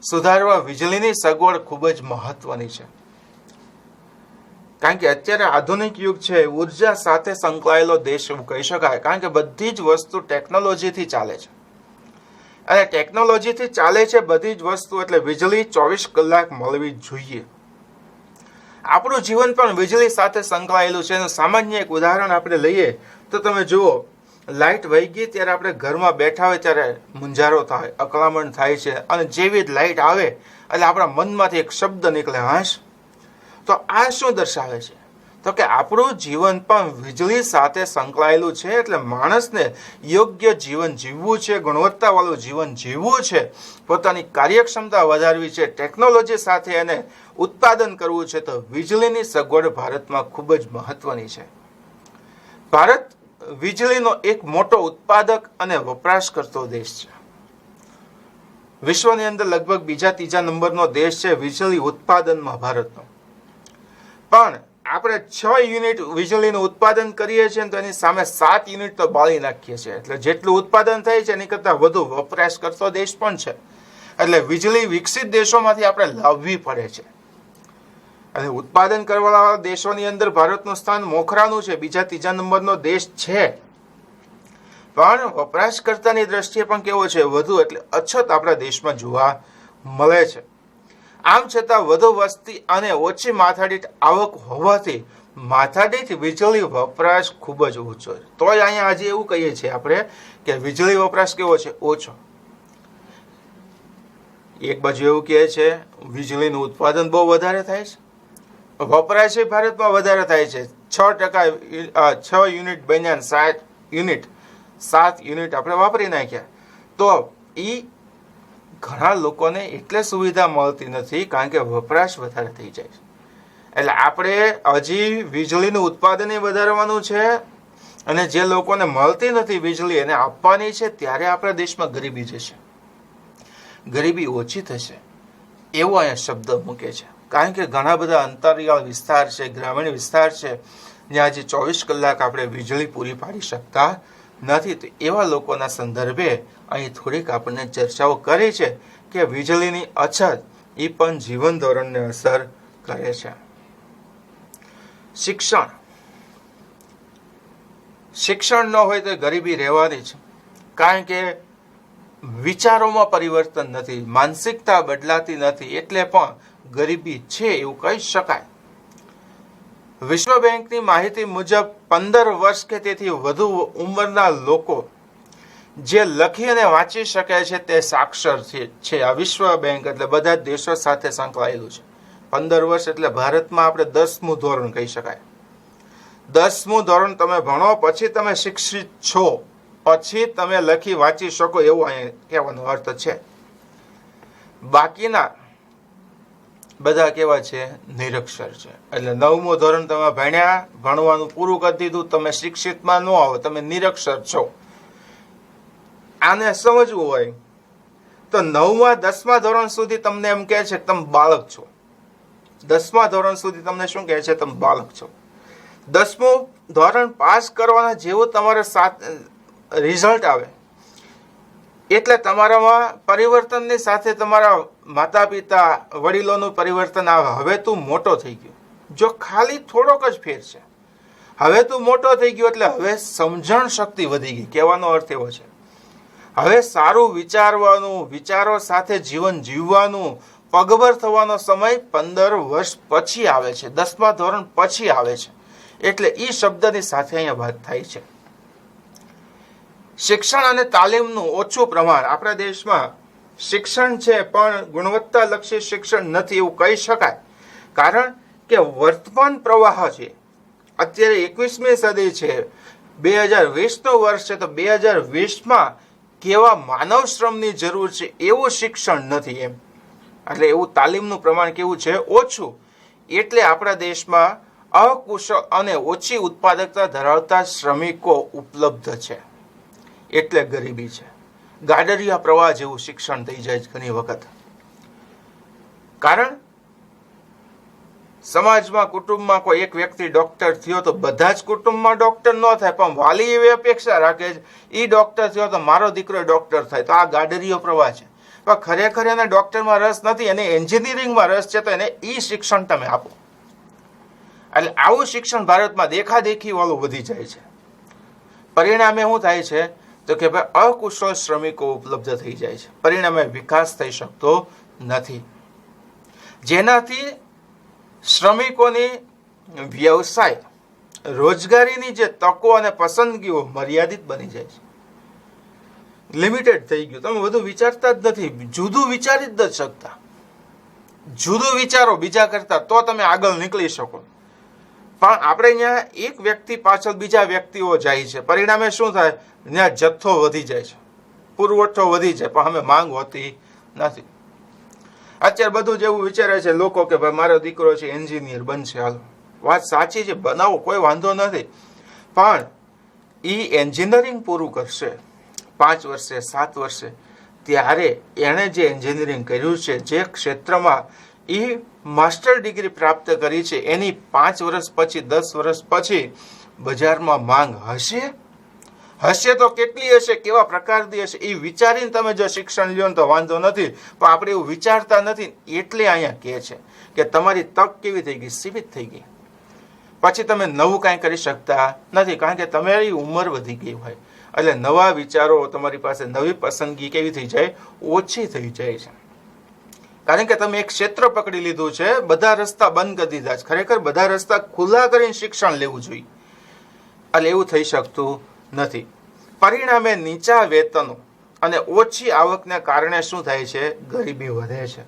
સુધારવા વીજળીની સગવડ ખૂબ જ મહત્વની છે. કારણ કે અત્યારે આધુનિક યુગ છે, ઉર્જા સાથે સંકળાયેલો દેશ એવું કહી શકાય. કારણ કે બધી જ વસ્તુ ટેકનોલોજીથી ચાલે છે અને ટેકનોલોજીથી ચાલે છે બધી જ વસ્તુ, એટલે વીજળી 24 કલાક મળવી જોઈએ. આપણું જીવન પણ વીજળી સાથે સંકળાયેલું છે. એનું સામાન્ય એક ઉદાહરણ આપણે લઈએ તો તમે જુઓ, લાઇટ વહી ગઈ ત્યારે આપણે ઘરમાં બેઠા હોય ત્યારે મૂંઝારો થાય, અકળામણ થાય છે, અને જેવી જ લાઇટ આવે એટલે આપણા મનમાંથી એક શબ્દ નીકળે, હાશ. તો આ શું દર્શાવે છે? તો કે આપણું જીવન પણ વીજળી સાથે સંકળાયેલું છે. એટલે માણસને યોગ્ય જીવન જીવવું છે, ગુણવત્તાવાળું જીવન જીવવું છે, પોતાની કાર્યક્ષમતા વધારવી છે, ટેકનોલોજી સાથે એને ઉત્પાદન કરવું છે, તો વીજળીની સગવડ ભારતમાં ખૂબ જ મહત્વની છે. ભારત વીજળીનો એક મોટો ઉત્પાદક અને વપરાશ કરતો દેશ છે. વિશ્વની અંદર લગભગ બીજા ત્રીજા નંબરનો દેશ છે વીજળી ઉત્પાદનમાં ભારતનો. પણ આપણે 6 યુનિટ વીજળીનું ઉત્પાદન કરીએ છીએ તો એની સામે 7 યુનિટ તો બાળી નાખીએ છીએ. એટલે જેટલું ઉત્પાદન થાય છે એની કરતાં વધુ વપરાશ કરતો દેશ પણ છે. એટલે વીજળી વિકસિત દેશોમાંથી આપણે લાવવી પડે છે. અને ઉત્પાદન કરવાવાળા દેશોની અંદર ભારતનું સ્થાન મોખરાનું છે, બીજા ત્રીજા નંબરનો દેશ છે. પણ વપરાશકર્તાની દ્રષ્ટિએ પણ કેવો છે? વધુ, એટલે અછત આપણા દેશમાં જોવા મળે છે. આમ છતાં વધુ વસ્તી અને ઓછી માથાદીઠ આવક હોવાથી માથાદીઠ વીજળી વપરાશ ખૂબ જ ઓછો છે. તોય અહીંયા આજે એવું કહીએ છીએ આપણે કે વીજળી વપરાશ કેવો છે? ઓછો. એક બાજુ એવું કહે છે વીજળીનું ઉત્પાદન બહુ વધારે થાય છે, વપરાશ ભારતમાં વધારે થાય છે. 6 યુનિટ બન્યા, 7 યુનિટ આપણે વાપરી નાખ્યા. તો એ ઘણા લોકોને એટલે સુવિધા મળતી નથી, કારણ કે વપરાશ વધારે થઈ જાય છે. એટલે આપણે હજી વીજળીનું ઉત્પાદન વધારવાનું છે, અને જે લોકોને મળતી નથી વીજળી એને આપવાની છે. ત્યારે આપણા દેશમાં ગરીબી જશે, ગરીબી ઓછી થશે, એવો અહીંયા શબ્દ મૂકે છે. કારણ કે ઘણા બધા અંતરિયાળ વિસ્તાર છે, ગ્રામીણ વિસ્તાર છે, જ્યાં હજી 24 કલાક આપણે વીજળી પૂરી પાડી શકતા નથી. તો એવા લોકોના સંદર્ભે અહીં થોડીક આપણને ચર્ચાઓ કરી છે કે વીજળીની અછત એ પણ જીવન ધોરણને અસર કરે છે. શિક્ષણ ન હોય તો ગરીબી રહેવાની છે. કારણ કે વિચારોમાં પરિવર્તન નથી, માનસિકતા બદલાતી નથી, એટલે પણ ગરીબી છે એવું કહી શકાય. વિશ્વ બેંકની માહિતી મુજબ 15 વર્ષ કે તેથી વધુ ઉંમરના લોકો જે લખી અને વાંચી શકે છે તે સાક્ષર છે. આ વિશ્વ બેંક એટલે બધા જ દેશો સાથે સંકળાયેલું છે. 15 વર્ષ એટલે ભારતમાં આપણે 10મું ધોરણ કહી શકાય. 10મું ધોરણ તમે ભણો પછી તમે શિક્ષિત છો, પછી તમે લખી વાંચી શકો, એવું અહીંયા કહેવાનો અર્થ છે. બાકીના બધા કેવા છે? નિરક્ષર છે. એટલે 9મું ધોરણ તમે ભણ્યા, ભણવાનું પૂરું કરી દીધું, તમે શિક્ષિતમાં ન આવો, તમે નિરક્ષર છો. આને સમજવું હોય તો 9મા 10મા ધોરણ સુધી તમને એમ કહે છે કે તમે બાળક છો. 10મા ધોરણ સુધી તમને શું કહે છે? તમે બાળક છો. 10મું ધોરણ પાસ કરવાના જેવું તમારે રિઝલ્ટ આવે એટલે તમારામાં પરિવર્તનની સાથે તમારા માતા પિતા વડીલોનું પરિવર્તન આવે. હવે તું મોટો થઈ ગયો. જો ખાલી થોડોક જ ફેર છે. હવે તું મોટો થઈ ગયો એટલે હવે સમજણ શક્તિ વધી ગઈ. કહેવાનો અર્થ એવો છે હવે સારું વિચારવાનું, વિચારો સાથે જીવન જીવવાનું, પગભર થવાનો સમય 15 વર્ષ પછી આવે છે, 10મા ધોરણ પછી આવે છે. એટલે એ શબ્દની સાથે અહીંયા વાત થાય છે. શિક્ષણ અને તાલીમનું ઓછું પ્રમાણ. આપણા દેશમાં શિક્ષણ છે પણ ગુણવત્તાલક્ષી શિક્ષણ નથી એવું કહી શકાય. કારણ કે વર્તમાન પ્રવાહ છે, અત્યારે 21મી સદી છે, 2020નું વર્ષ છે તો 2020માં કેવા માનવ શ્રમની જરૂર છે એવું શિક્ષણ નથી એમ. એટલે એવું તાલીમનું પ્રમાણ કેવું છે? ઓછું. એટલે આપણા દેશમાં અકુશળ અને ઓછી ઉત્પાદકતા ધરાવતા શ્રમિકો ઉપલબ્ધ છે, એટલે ગરીબી છે. ગાડરિયા પ્રવાહ જેવું શિક્ષણ થઈ જાય છે ઘણી વખત. કારણ સમાજમાં કુટુંબમાં કોઈ એક વ્યક્તિ ડોક્ટર થયો તો બધા જ કુટુંબમાં ડોક્ટર ન થાય, પણ વાલી એવી અપેક્ષા રાખે છે એ ડોક્ટર થયો તો મારો દીકરો ડોક્ટર થાય. તો આ ગાડરિયો પ્રવાહ છે. પણ ખરેખર એને ડોક્ટરમાં રસ નથી, એને એન્જિનિયરિંગમાં રસ છે, તો એને ઈ શિક્ષણ તમે આપો. એટલે આવું શિક્ષણ ભારતમાં દેખાદેખી વાળું વધી જાય છે. પરિણામે શું થાય છે તો કે ભાઈ અકુશળ શ્રમિકો ઉપલબ્ધ થઈ જાય છે. પરિણામે વિકાસ થઈ શકતો નથી, જેનાથી શ્રમિકોની વ્યવસાય રોજગારીની જે તકો અને પસંદગીઓ મર્યાદિત બની જાય છે, લિમિટેડ થઈ ગયું. તમે વધુ વિચારતા જ નથી, જુદું વિચારી જ નથી શકતા. જુદું વિચારો બીજા કરતા તો તમે આગળ નીકળી શકો. પણ આપણે અહીંયા એક વ્યક્તિ પાછળ બીજા વ્યક્તિઓ જાય છે. પરિણામે શું થાય? ત્યાં જથ્થો વધી જાય છે, પુરવઠો વધી જાય, પણ અમે માંગ હોતી નથી. અત્યારે બધું જેવું વિચારે છે લોકો કે ભાઈ મારો દીકરો છે એન્જિનિયર બનશે. હાલો, વાત સાચી છે, બનાવો, કોઈ વાંધો નથી. પણ એ એન્જિનિયરિંગ પૂરું કરશે 5 વર્ષે 7 વર્ષે, ત્યારે એણે જે એન્જિનિયરિંગ કર્યું છે, જે ક્ષેત્રમાં એ માસ્ટર ડિગ્રી પ્રાપ્ત કરી છે, એની 5 વર્ષ પછી 10 વર્ષ પછી બજારમાં માંગ હશે? હશે તો કેટલી હશે, કેવા પ્રકારની હશે, એ વિચારીને તમે જો શિક્ષણ લ્યો તો વાંધો નથી. પણ આપણે એવું વિચારતા નથી, એટલે અહીંયા કહે છે કે તમારી તક કેવી થઈ ગઈ? સીમિત થઈ ગઈ. પછી તમે નવું કાંઈ કરી શકતા નથી, કારણ કે તમારી ઉંમર વધી ગઈ હોય. એટલે નવા વિચારો, તમારી પાસે નવી પસંદગી કેવી થઈ જાય? ઓછી થઈ જાય છે. કારણ કે તમે એક ક્ષેત્ર પકડી લીધું છે, બધા રસ્તા બંધ કરી દીધા છે. ખરેખર બધા રસ્તા ખુલ્લા કરીને શિક્ષણ લેવું જોઈએ. એટલે એવું થઈ શકતું નથી. પરિણામે નીચા વેતનો અને ઓછી આવકને કારણે શું થાય છે? ગરીબી વધે છે.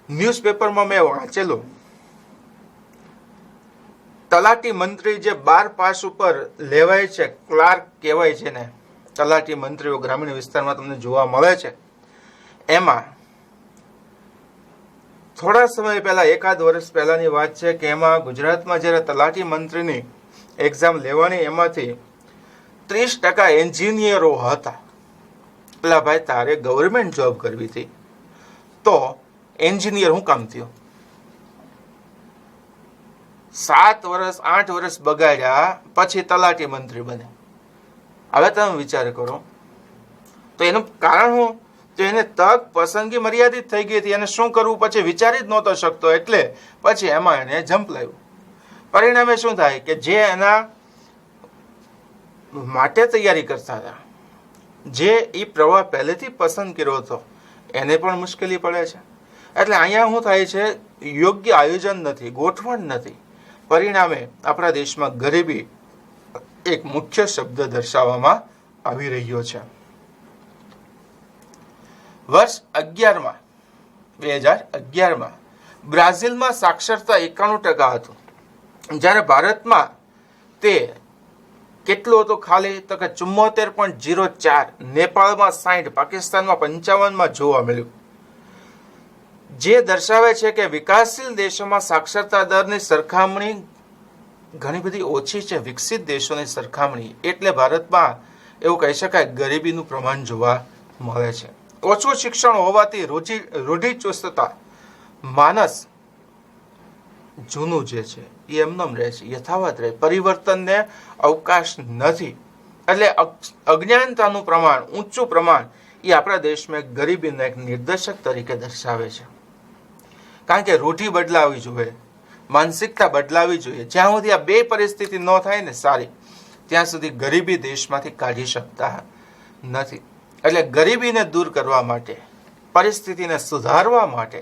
ન્યૂઝપેપરમાં મેં વાંચેલું, તલાટી મંત્રી જે 12 પાસ ઉપર લેવાય છે, ક્લાર્ક કહેવાય છે ને, તલાટી મંત્રીઓ ગ્રામીણ વિસ્તારમાં તમને જોવા મળે છે. એમાં થોડા સમય પહેલા, 1 વર્ષ પહેલાની વાત છે કે એમાં ગુજરાતમાં જ્યારે તલાટી મંત્રીની એક્ઝામ લેવાની, એમાંથી 30% એન્જિનિયરો હતા. પેલા ભાઈ તારે ગવર્મેન્ટ જોબ કરવી હતી તો એન્જિનિયર હું કામ થયો? 7 વર્ષ 8 વર્ષ બગાડ્યા પછી તલાટી મંત્રી બને. હવે તમે વિચાર કરો તો એનું કારણ શું? તો એને તક પસંદગી મર્યાદિત થઈ ગઈ હતી. એને શું કરવું પછી વિચારી જ નહોતો શકતો, એટલે પછી એમાં એને જમ્પ લાવ્યું. પરિણામે શું થાય કે જે એના માટે તૈયારી કરતા હતા, જે એ પ્રવાહ પહેલેથી પસંદ કર્યો હતો, એને પણ મુશ્કેલી પડે છે. એટલે અહીંયા શું થાય છે? યોગ્ય આયોજન નથી, ગોઠવણ નથી. પરિણામે આપણા દેશમાં ગરીબી એક મુખ્ય શબ્દ દર્શાવવામાં આવી રહ્યો છે. વર્ષ 11માં 2011માં બ્રાઝિલમાં સાક્ષરતા 91% હતું, જ્યારે ભારતમાં તે કેટલું હતું? ખાલી તો કે 74.04. નેપાળમાં 60, પાકિસ્તાનમાં 55માં જોવા મળ્યું. જે દર્શાવે છે કે વિકાસશીલ દેશોમાં સાક્ષરતા દરની સરખામણી ઘણી બધી ઓછી છે વિકસિત દેશોની સરખામણી. એટલે ભારતમાં એવું કહી શકાય ગરીબીનું પ્રમાણ જોવા મળે છે. ઓછું શિક્ષણ હોવાથી રૂઢિચુસ્તતા, માનસ જૂનું જે છે એ એમનેમ રહે છે, યથાવત રહે, પરિવર્તનને અવકાશ નથી. એટલે અજ્ઞાનતાનું પ્રમાણ, ઊંચું પ્રમાણ એ આપણા દેશમાં ગરીબીને એક નિર્દેશક તરીકે દર્શાવે છે. કારણ કે રૂઢિ બદલાવી જોઈએ, માનસિકતા બદલાવી જોઈએ. જ્યાં સુધી આ બે પરિસ્થિતિ ન થાય ને સારી, ત્યાં સુધી ગરીબી દેશમાંથી કાઢી શકતા નથી. એટલે ગરીબીને દૂર કરવા માટે, પરિસ્થિતિને સુધારવા માટે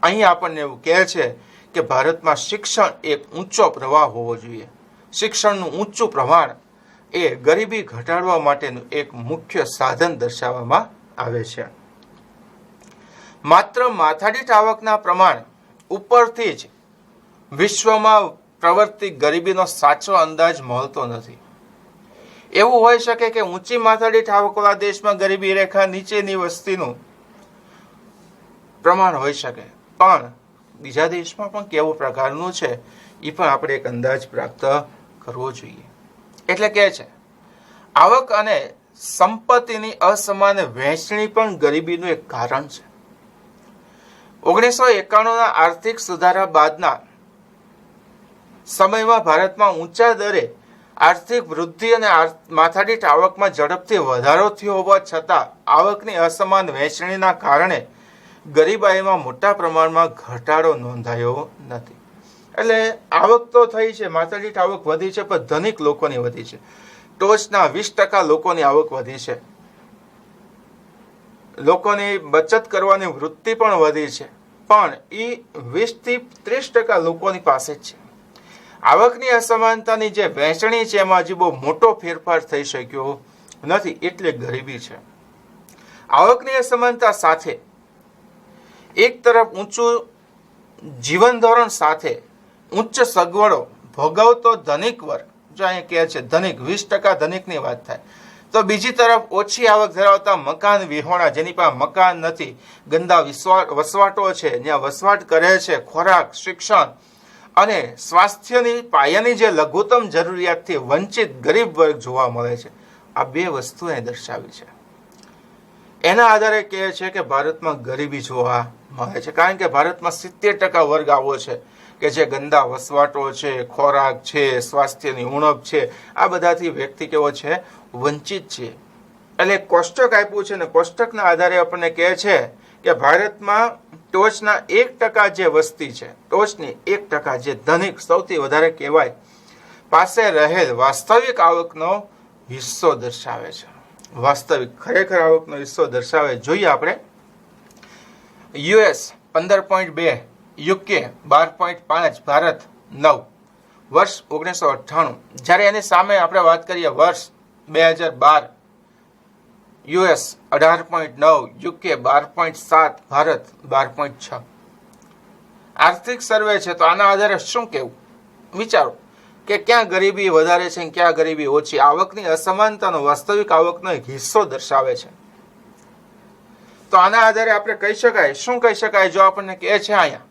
અહીં આપણને એવું કહે છે કે ભારતમાં શિક્ષણ એક ઊંચો પ્રવાહ હોવો જોઈએ. શિક્ષણનું ઊંચું પ્રમાણ એ ગરીબી ઘટાડવા માટેનું એક મુખ્ય સાધન દર્શાવવામાં આવે છે. માત્ર માથાદીઠ આવકના પ્રમાણ ઉપરથી જ વિશ્વમાં પ્રવર્તી ગરીબીનો સાચો અંદાજ મળતો નથી. એવું હોઈ શકે કે ઊંચી માથાદીઠ આવકવાળા દેશમાં ગરીબી રેખા નીચેની વસ્તીનું પ્રમાણ હોઈ શકે, પણ બીજા દેશમાં પણ કેવું પ્રકારનું છે એ પણ આપણે એક અંદાજ પ્રાપ્ત કરવો જોઈએ. એટલે કે છે આવક અને સંપત્તિની અસમાન વહેંચણી પણ ગરીબીનું એક કારણ છે. 1991ના આર્થિક સુધારા બાદના સમયમાં ભારતમાં ઊંચા દરે આર્થિક વૃદ્ધિ અને માથાદીઠ આવકમાં ઝડપથી વધારો થયો હોવા છતાં આવકની અસમાન વહેંચણીના કારણે ગરીબાઈમાં મોટા પ્રમાણમાં ઘટાડો નોંધાયો નથી. એટલે આવક તો થઈ છે, માથાદીઠ આવક વધી છે, પણ ધનિક લોકોની વધી છે. ટોચના 20% લોકોની આવક વધી છે. લોકોની બચત કરવાની વૃત્તિ પણ વધી છે, પણ એ 20 થી 30% લોકોની પાસે જ છે. આવકની અસમાનતાની જે વહેંચણી છે એમાં હજી બહુ મોટો ફેરફાર થઈ શક્યો નથી, એટલે ગરીબી છે. આવકની અસમાનતા સાથે એક તરફ ઊંચું જીવન ધોરણ સાથે ઉચ્ચ સગવડો ભોગવતો ધનિક વર્ગ, જો અહીંયા કહે છે ધનિક, 20% ધનિકની વાત થાય, તો બીજી તરફ ઓછી આવક ધરાવતા મકાન વિહોણા, જેની પાસે મકાન નથી, ગંદા વસવાટો છે, જ્યાં વસવાટ કરે છે, ખોરાક, શિક્ષણ અને સ્વાસ્થ્યની પાયાની જે લઘુત્તમ જરૂરિયાતથી વંચિત ગરીબ વર્ગ જોવા મળે છે. આ બે વસ્તુ અહીં દર્શાવી છે. એના આધારે કહે છે કે ભારતમાં ગરીબી જોવા મળે છે, કારણ કે ભારતમાં 70% વર્ગ આવો છે કે જે ગંદા વસવાટો છે, ખોરાક છે, સ્વાસ્થ્યની ઉણપ છે, આ બધાથી વ્યક્તિ કેવો છે, વંચિત છે. એટલે કોષ્ટક આપ્યું છે ને કોષ્ટકના આધારે આપણને કહે છે કે ભારતમાં ટોચના 1% જે વસ્તી છે, ટોચની 1% જે ધનિક સૌથી વધારે કહેવાય, પાસે રહેલ વાસ્તવિક આવકનો હિસ્સો દર્શાવે છે. વાસ્તવિક ખરેખર આવકનો હિસ્સો દર્શાવે. જોઈએ આપણે યુએસ 15.2, યુકે 12.5, ભારત 9, વર્ષ 1998. જ્યારે એની સામે આપણે વાત કરીએ વર્ષ 2012, યુએસ 18.9, યુકે 12.7, ભારત 12.6. આર્થિક સર્વે છે, તો આના આધારે શું કેવું વિચારો કે ક્યાં ગરીબી વધારે છે, ક્યાં ગરીબી ઓછી. આવકની અસમાનતાનો વાસ્તવિક આવકનો એક હિસ્સો દર્શાવે છે. તો આના આધારે આપણે કહી શકાય, શું કહી શકાય, જો આપણને કહે છે અહીંયા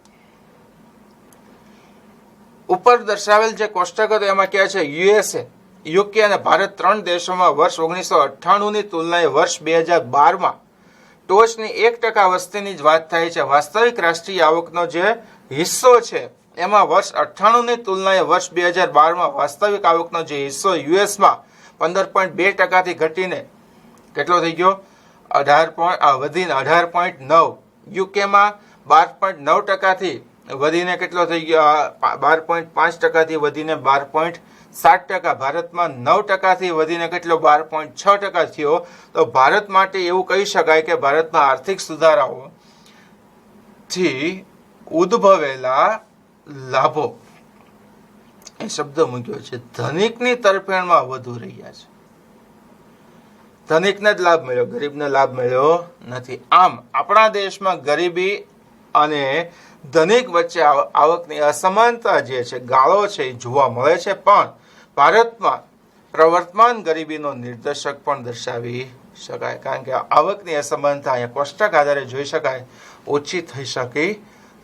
ઉપર દર્શાવેલ જે કોષ્ટક હતો એમાં કહે છે યુએસએ, યુકે અને ભારત 3 દેશોમાં વર્ષ 1998ની તુલનાએ વર્ષ 2012માં ટોચની 1% વસ્તીની જ વાત થાય છે. વાસ્તવિક રાષ્ટ્રીય આવકનો જે હિસ્સો છે એમાં વર્ષ 98ની તુલનાએ વર્ષ 2012માં વાસ્તવિક આવકનો જે હિસ્સો યુએસમાં 15.2% થી ઘટીને કેટલો થઈ ગયો, વધીને 18.9, યુકેમાં 12.9% થી વધીને કેટલો થઈ ગયો, 12.5% થી વધીને 12.7%, ભારતમાં 9% થી વધીને કેટલો 12.6% થયો. તો ભારત માટે એવું કહી શકાય કે ભારતમાં આર્થિક સુધારાઓ થી ઉદ્ભવેલા લાભો, એ શબ્દ મૂક્યો છે, ધનિકની તરફેણમાં વધુ રહ્યા છે. ધનિકને જ લાભ મળ્યો, ગરીબને લાભ મળ્યો નથી. આમ આપણા દેશમાં ગરીબી અને ધનિક વચ્ચે આવકની અસમાનતા જે છે, ગાળો છે, એ જોવા મળે છે, પણ ભારતમાં પ્રવર્તમાન ગરીબીનો નિર્દેશક પણ દર્શાવી શકાય, કારણ કે આવકની અસમાનતા અહીંયા કોષ્ટક આધારે જોઈ શકાય ઓછી થઈ શકી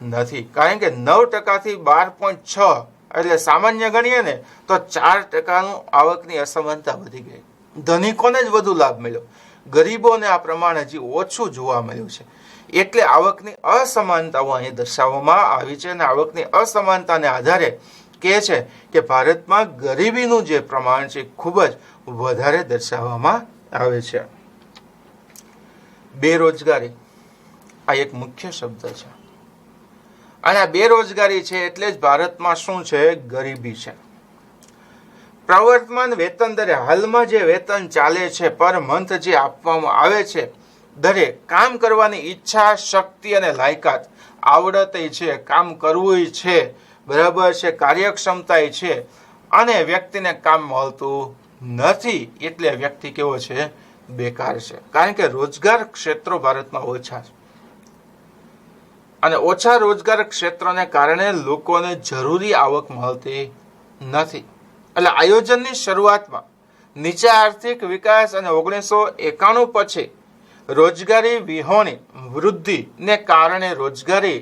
નથી, કારણ કે 9% થી 12.6, એટલે સામાન્ય ગણીએ ને તો 4%નું આવકની અસમાનતા વધી ગઈ. ધનિકોને જ વધુ લાભ મળ્યો, ગરીબોને આ પ્રમાણ હજી ઓછું જોવા મળ્યું છે. એટલે આવકની અસમાનતાઓ અહીં દર્શાવવામાં આવી છે, અને આવકની અસમાનતાને આધારે કહે છે કે ભારતમાં ગરીબીનું જે પ્રમાણ છે ખૂબ જ વધારે દર્શાવવામાં આવે છે. બેરોજગારી આ એક મુખ્ય શબ્દ છે, અને આ બેરોજગારી છે એટલે જ ભારતમાં શું છે, ગરીબી છે. પ્રવર્તમાન વેતન દરે, હાલમાં જે વેતન ચાલે છે, પર મંથ જે આપવામાં આવે છે, દરે કામ કરવાની ઈચ્છા, શક્તિ અને લાયકાત, આવડત છે, કામ કરવું છે, બરાબર છે, કાર્યક્ષમતા છે, અને વ્યક્તિને કામ મળતું નથી, એટલે વ્યક્તિ કેવો છે, બેકાર છે, કારણ કે રોજગાર ક્ષેત્રો ભારતમાં ઓછા છે. અને ઓછા રોજગાર ક્ષેત્રને કારણે લોકોને જરૂરી આવક મળતી નથી. એટલે આયોજનની શરૂઆતમાં નીચા આર્થિક વિકાસ અને 1991 પછી રોજગારી વિહોણી વૃદ્ધિને કારણે રોજગારી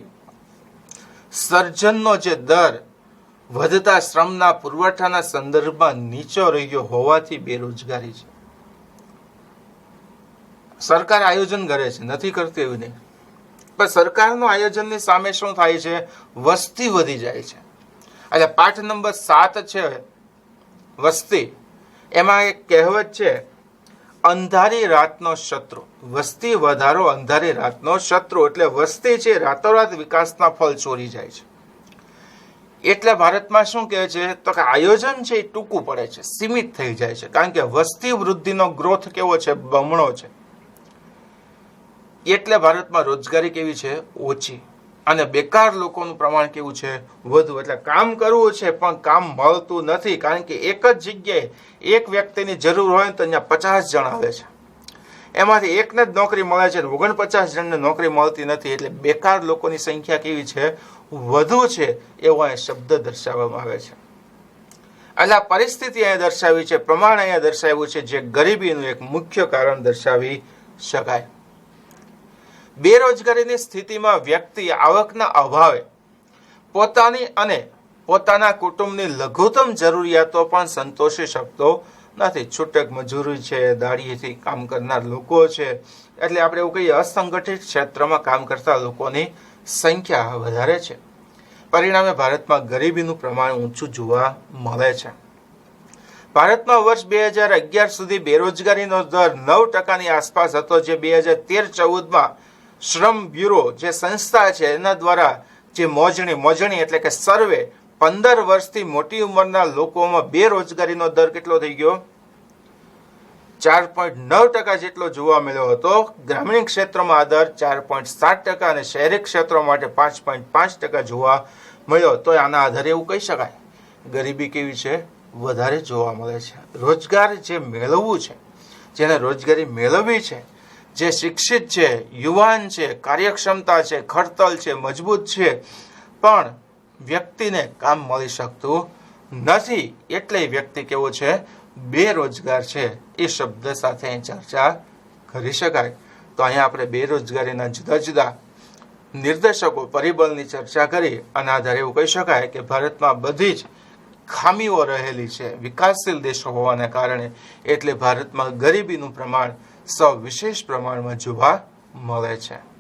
સર્જનનો જે દર વધતા શ્રમના પુરવઠાના સંદર્ભમાં નીચો રહ્યો હોવાથી બેરોજગારી છે. સરકાર આયોજન કરે છે, નથી કરતી એવું નહીં, પણ સરકારનું આયોજનની સામે શું થાય છે? વસ્તી વધી જાય છે. એટલે પાઠ નંબર 7 છે વસ્તી. એમાં એક કહેવત છે, અંધારી રાતનો શત્રુ. વસ્તી વધારો અંધારી રાતનો શત્રુ. એટલે વસ્તી છે રાતોરાત વિકાસના ફળ ચોરી જાય છે. એટલે ભારતમાં શું કહે છે તો કે આયોજન છે એ ટૂંકું પડે છે, સીમિત થઈ જાય છે, કારણ કે વસ્તી વૃદ્ધિનો ગ્રોથ કેવો છે? બમણો છે. એટલે ભારતમાં રોજગારી કેવી છે? ઓછી. અને બેકાર લોકોનું પ્રમાણ કેવું છે? વધુ. એટલે કામ કરવું છે પણ કામ મળતું નથી, કારણ કે એક જ જગ્યાએ એક વ્યક્તિની જરૂર હોય તો અહીંયા 50 જણ આવે છે, એમાંથી એકને જ નોકરી મળે છે, 49 જણને નોકરી મળતી નથી. એટલે બેકાર લોકોની સંખ્યા કેવી છે? વધુ છે. એવો અહીંયા શબ્દ દર્શાવવામાં આવે છે. એટલે આ પરિસ્થિતિ અહીંયા દર્શાવી છે, પ્રમાણ અહીંયા દર્શાવ્યું છે, જે ગરીબીનું એક મુખ્ય કારણ દર્શાવી શકાય. બેરોજગારીની સ્થિતિમાં વ્યક્તિ આવકના અભાવે પોતાની અને પોતાના કુટુંબની લઘુત્તમ જરૂરિયાતો પણ સંતોષી શકતો નથી. છૂટક મજૂરી છે, દાળીએથી કામ કરનાર લોકો છે. એટલે આપણે એવું કહીએ અસંગઠિત ક્ષેત્રમાં કામ કરતા લોકોની સંખ્યા વધારે છે. પરિણામે ભારતમાં ગરીબીનું પ્રમાણ ઊંચું જોવા મળે છે. ભારતમાં વર્ષ 2011 સુધી બેરોજગારીનો દર 9% આસપાસ હતો, જે 2013-14માં શ્રમ બ્યુરો જે સંસ્થા છે એના દ્વારા જે મોજણી એટલે કે સર્વે 15 વર્ષથી મોટી ઉંમરના લોકોમાં બેરોજગારીનો દર કેટલો થઈ ગયો? 4.9% જેટલો જોવા મળ્યો હતો. ગ્રામીણ ક્ષેત્રમાં આ દર 4.7% અને શહેરી ક્ષેત્રો માટે 5.5% જોવા મળ્યો. તો આના આધારે એવું કહી શકાય ગરીબી કેવી છે? વધારે જોવા મળે છે. રોજગાર જે મેળવવું છે, જેને રોજગારી મેળવવી છે, જે શિક્ષિત છે, યુવાન છે, કાર્યક્ષમતા છે, ખડતલ છે, મજબૂત છે, પણ વ્યક્તિને કામ મળી શકતું નથી. એટલે વ્યક્તિ કેવો છે? બેરોજગાર છે. એ શબ્દ સાથે ચર્ચા કરી શકાય. તો અહીંયા આપણે બેરોજગારીના જુદા જુદા નિર્દેશકો, પરિબળની ચર્ચા કરી અને આધારે એવું કહી શકાય કે ભારતમાં બધી જ ખામીઓ રહેલી છે વિકાસશીલ દેશો હોવાને કારણે. એટલે ભારતમાં ગરીબીનું પ્રમાણ સવિશેષ પ્રમાણમાં જોવા મળે છે.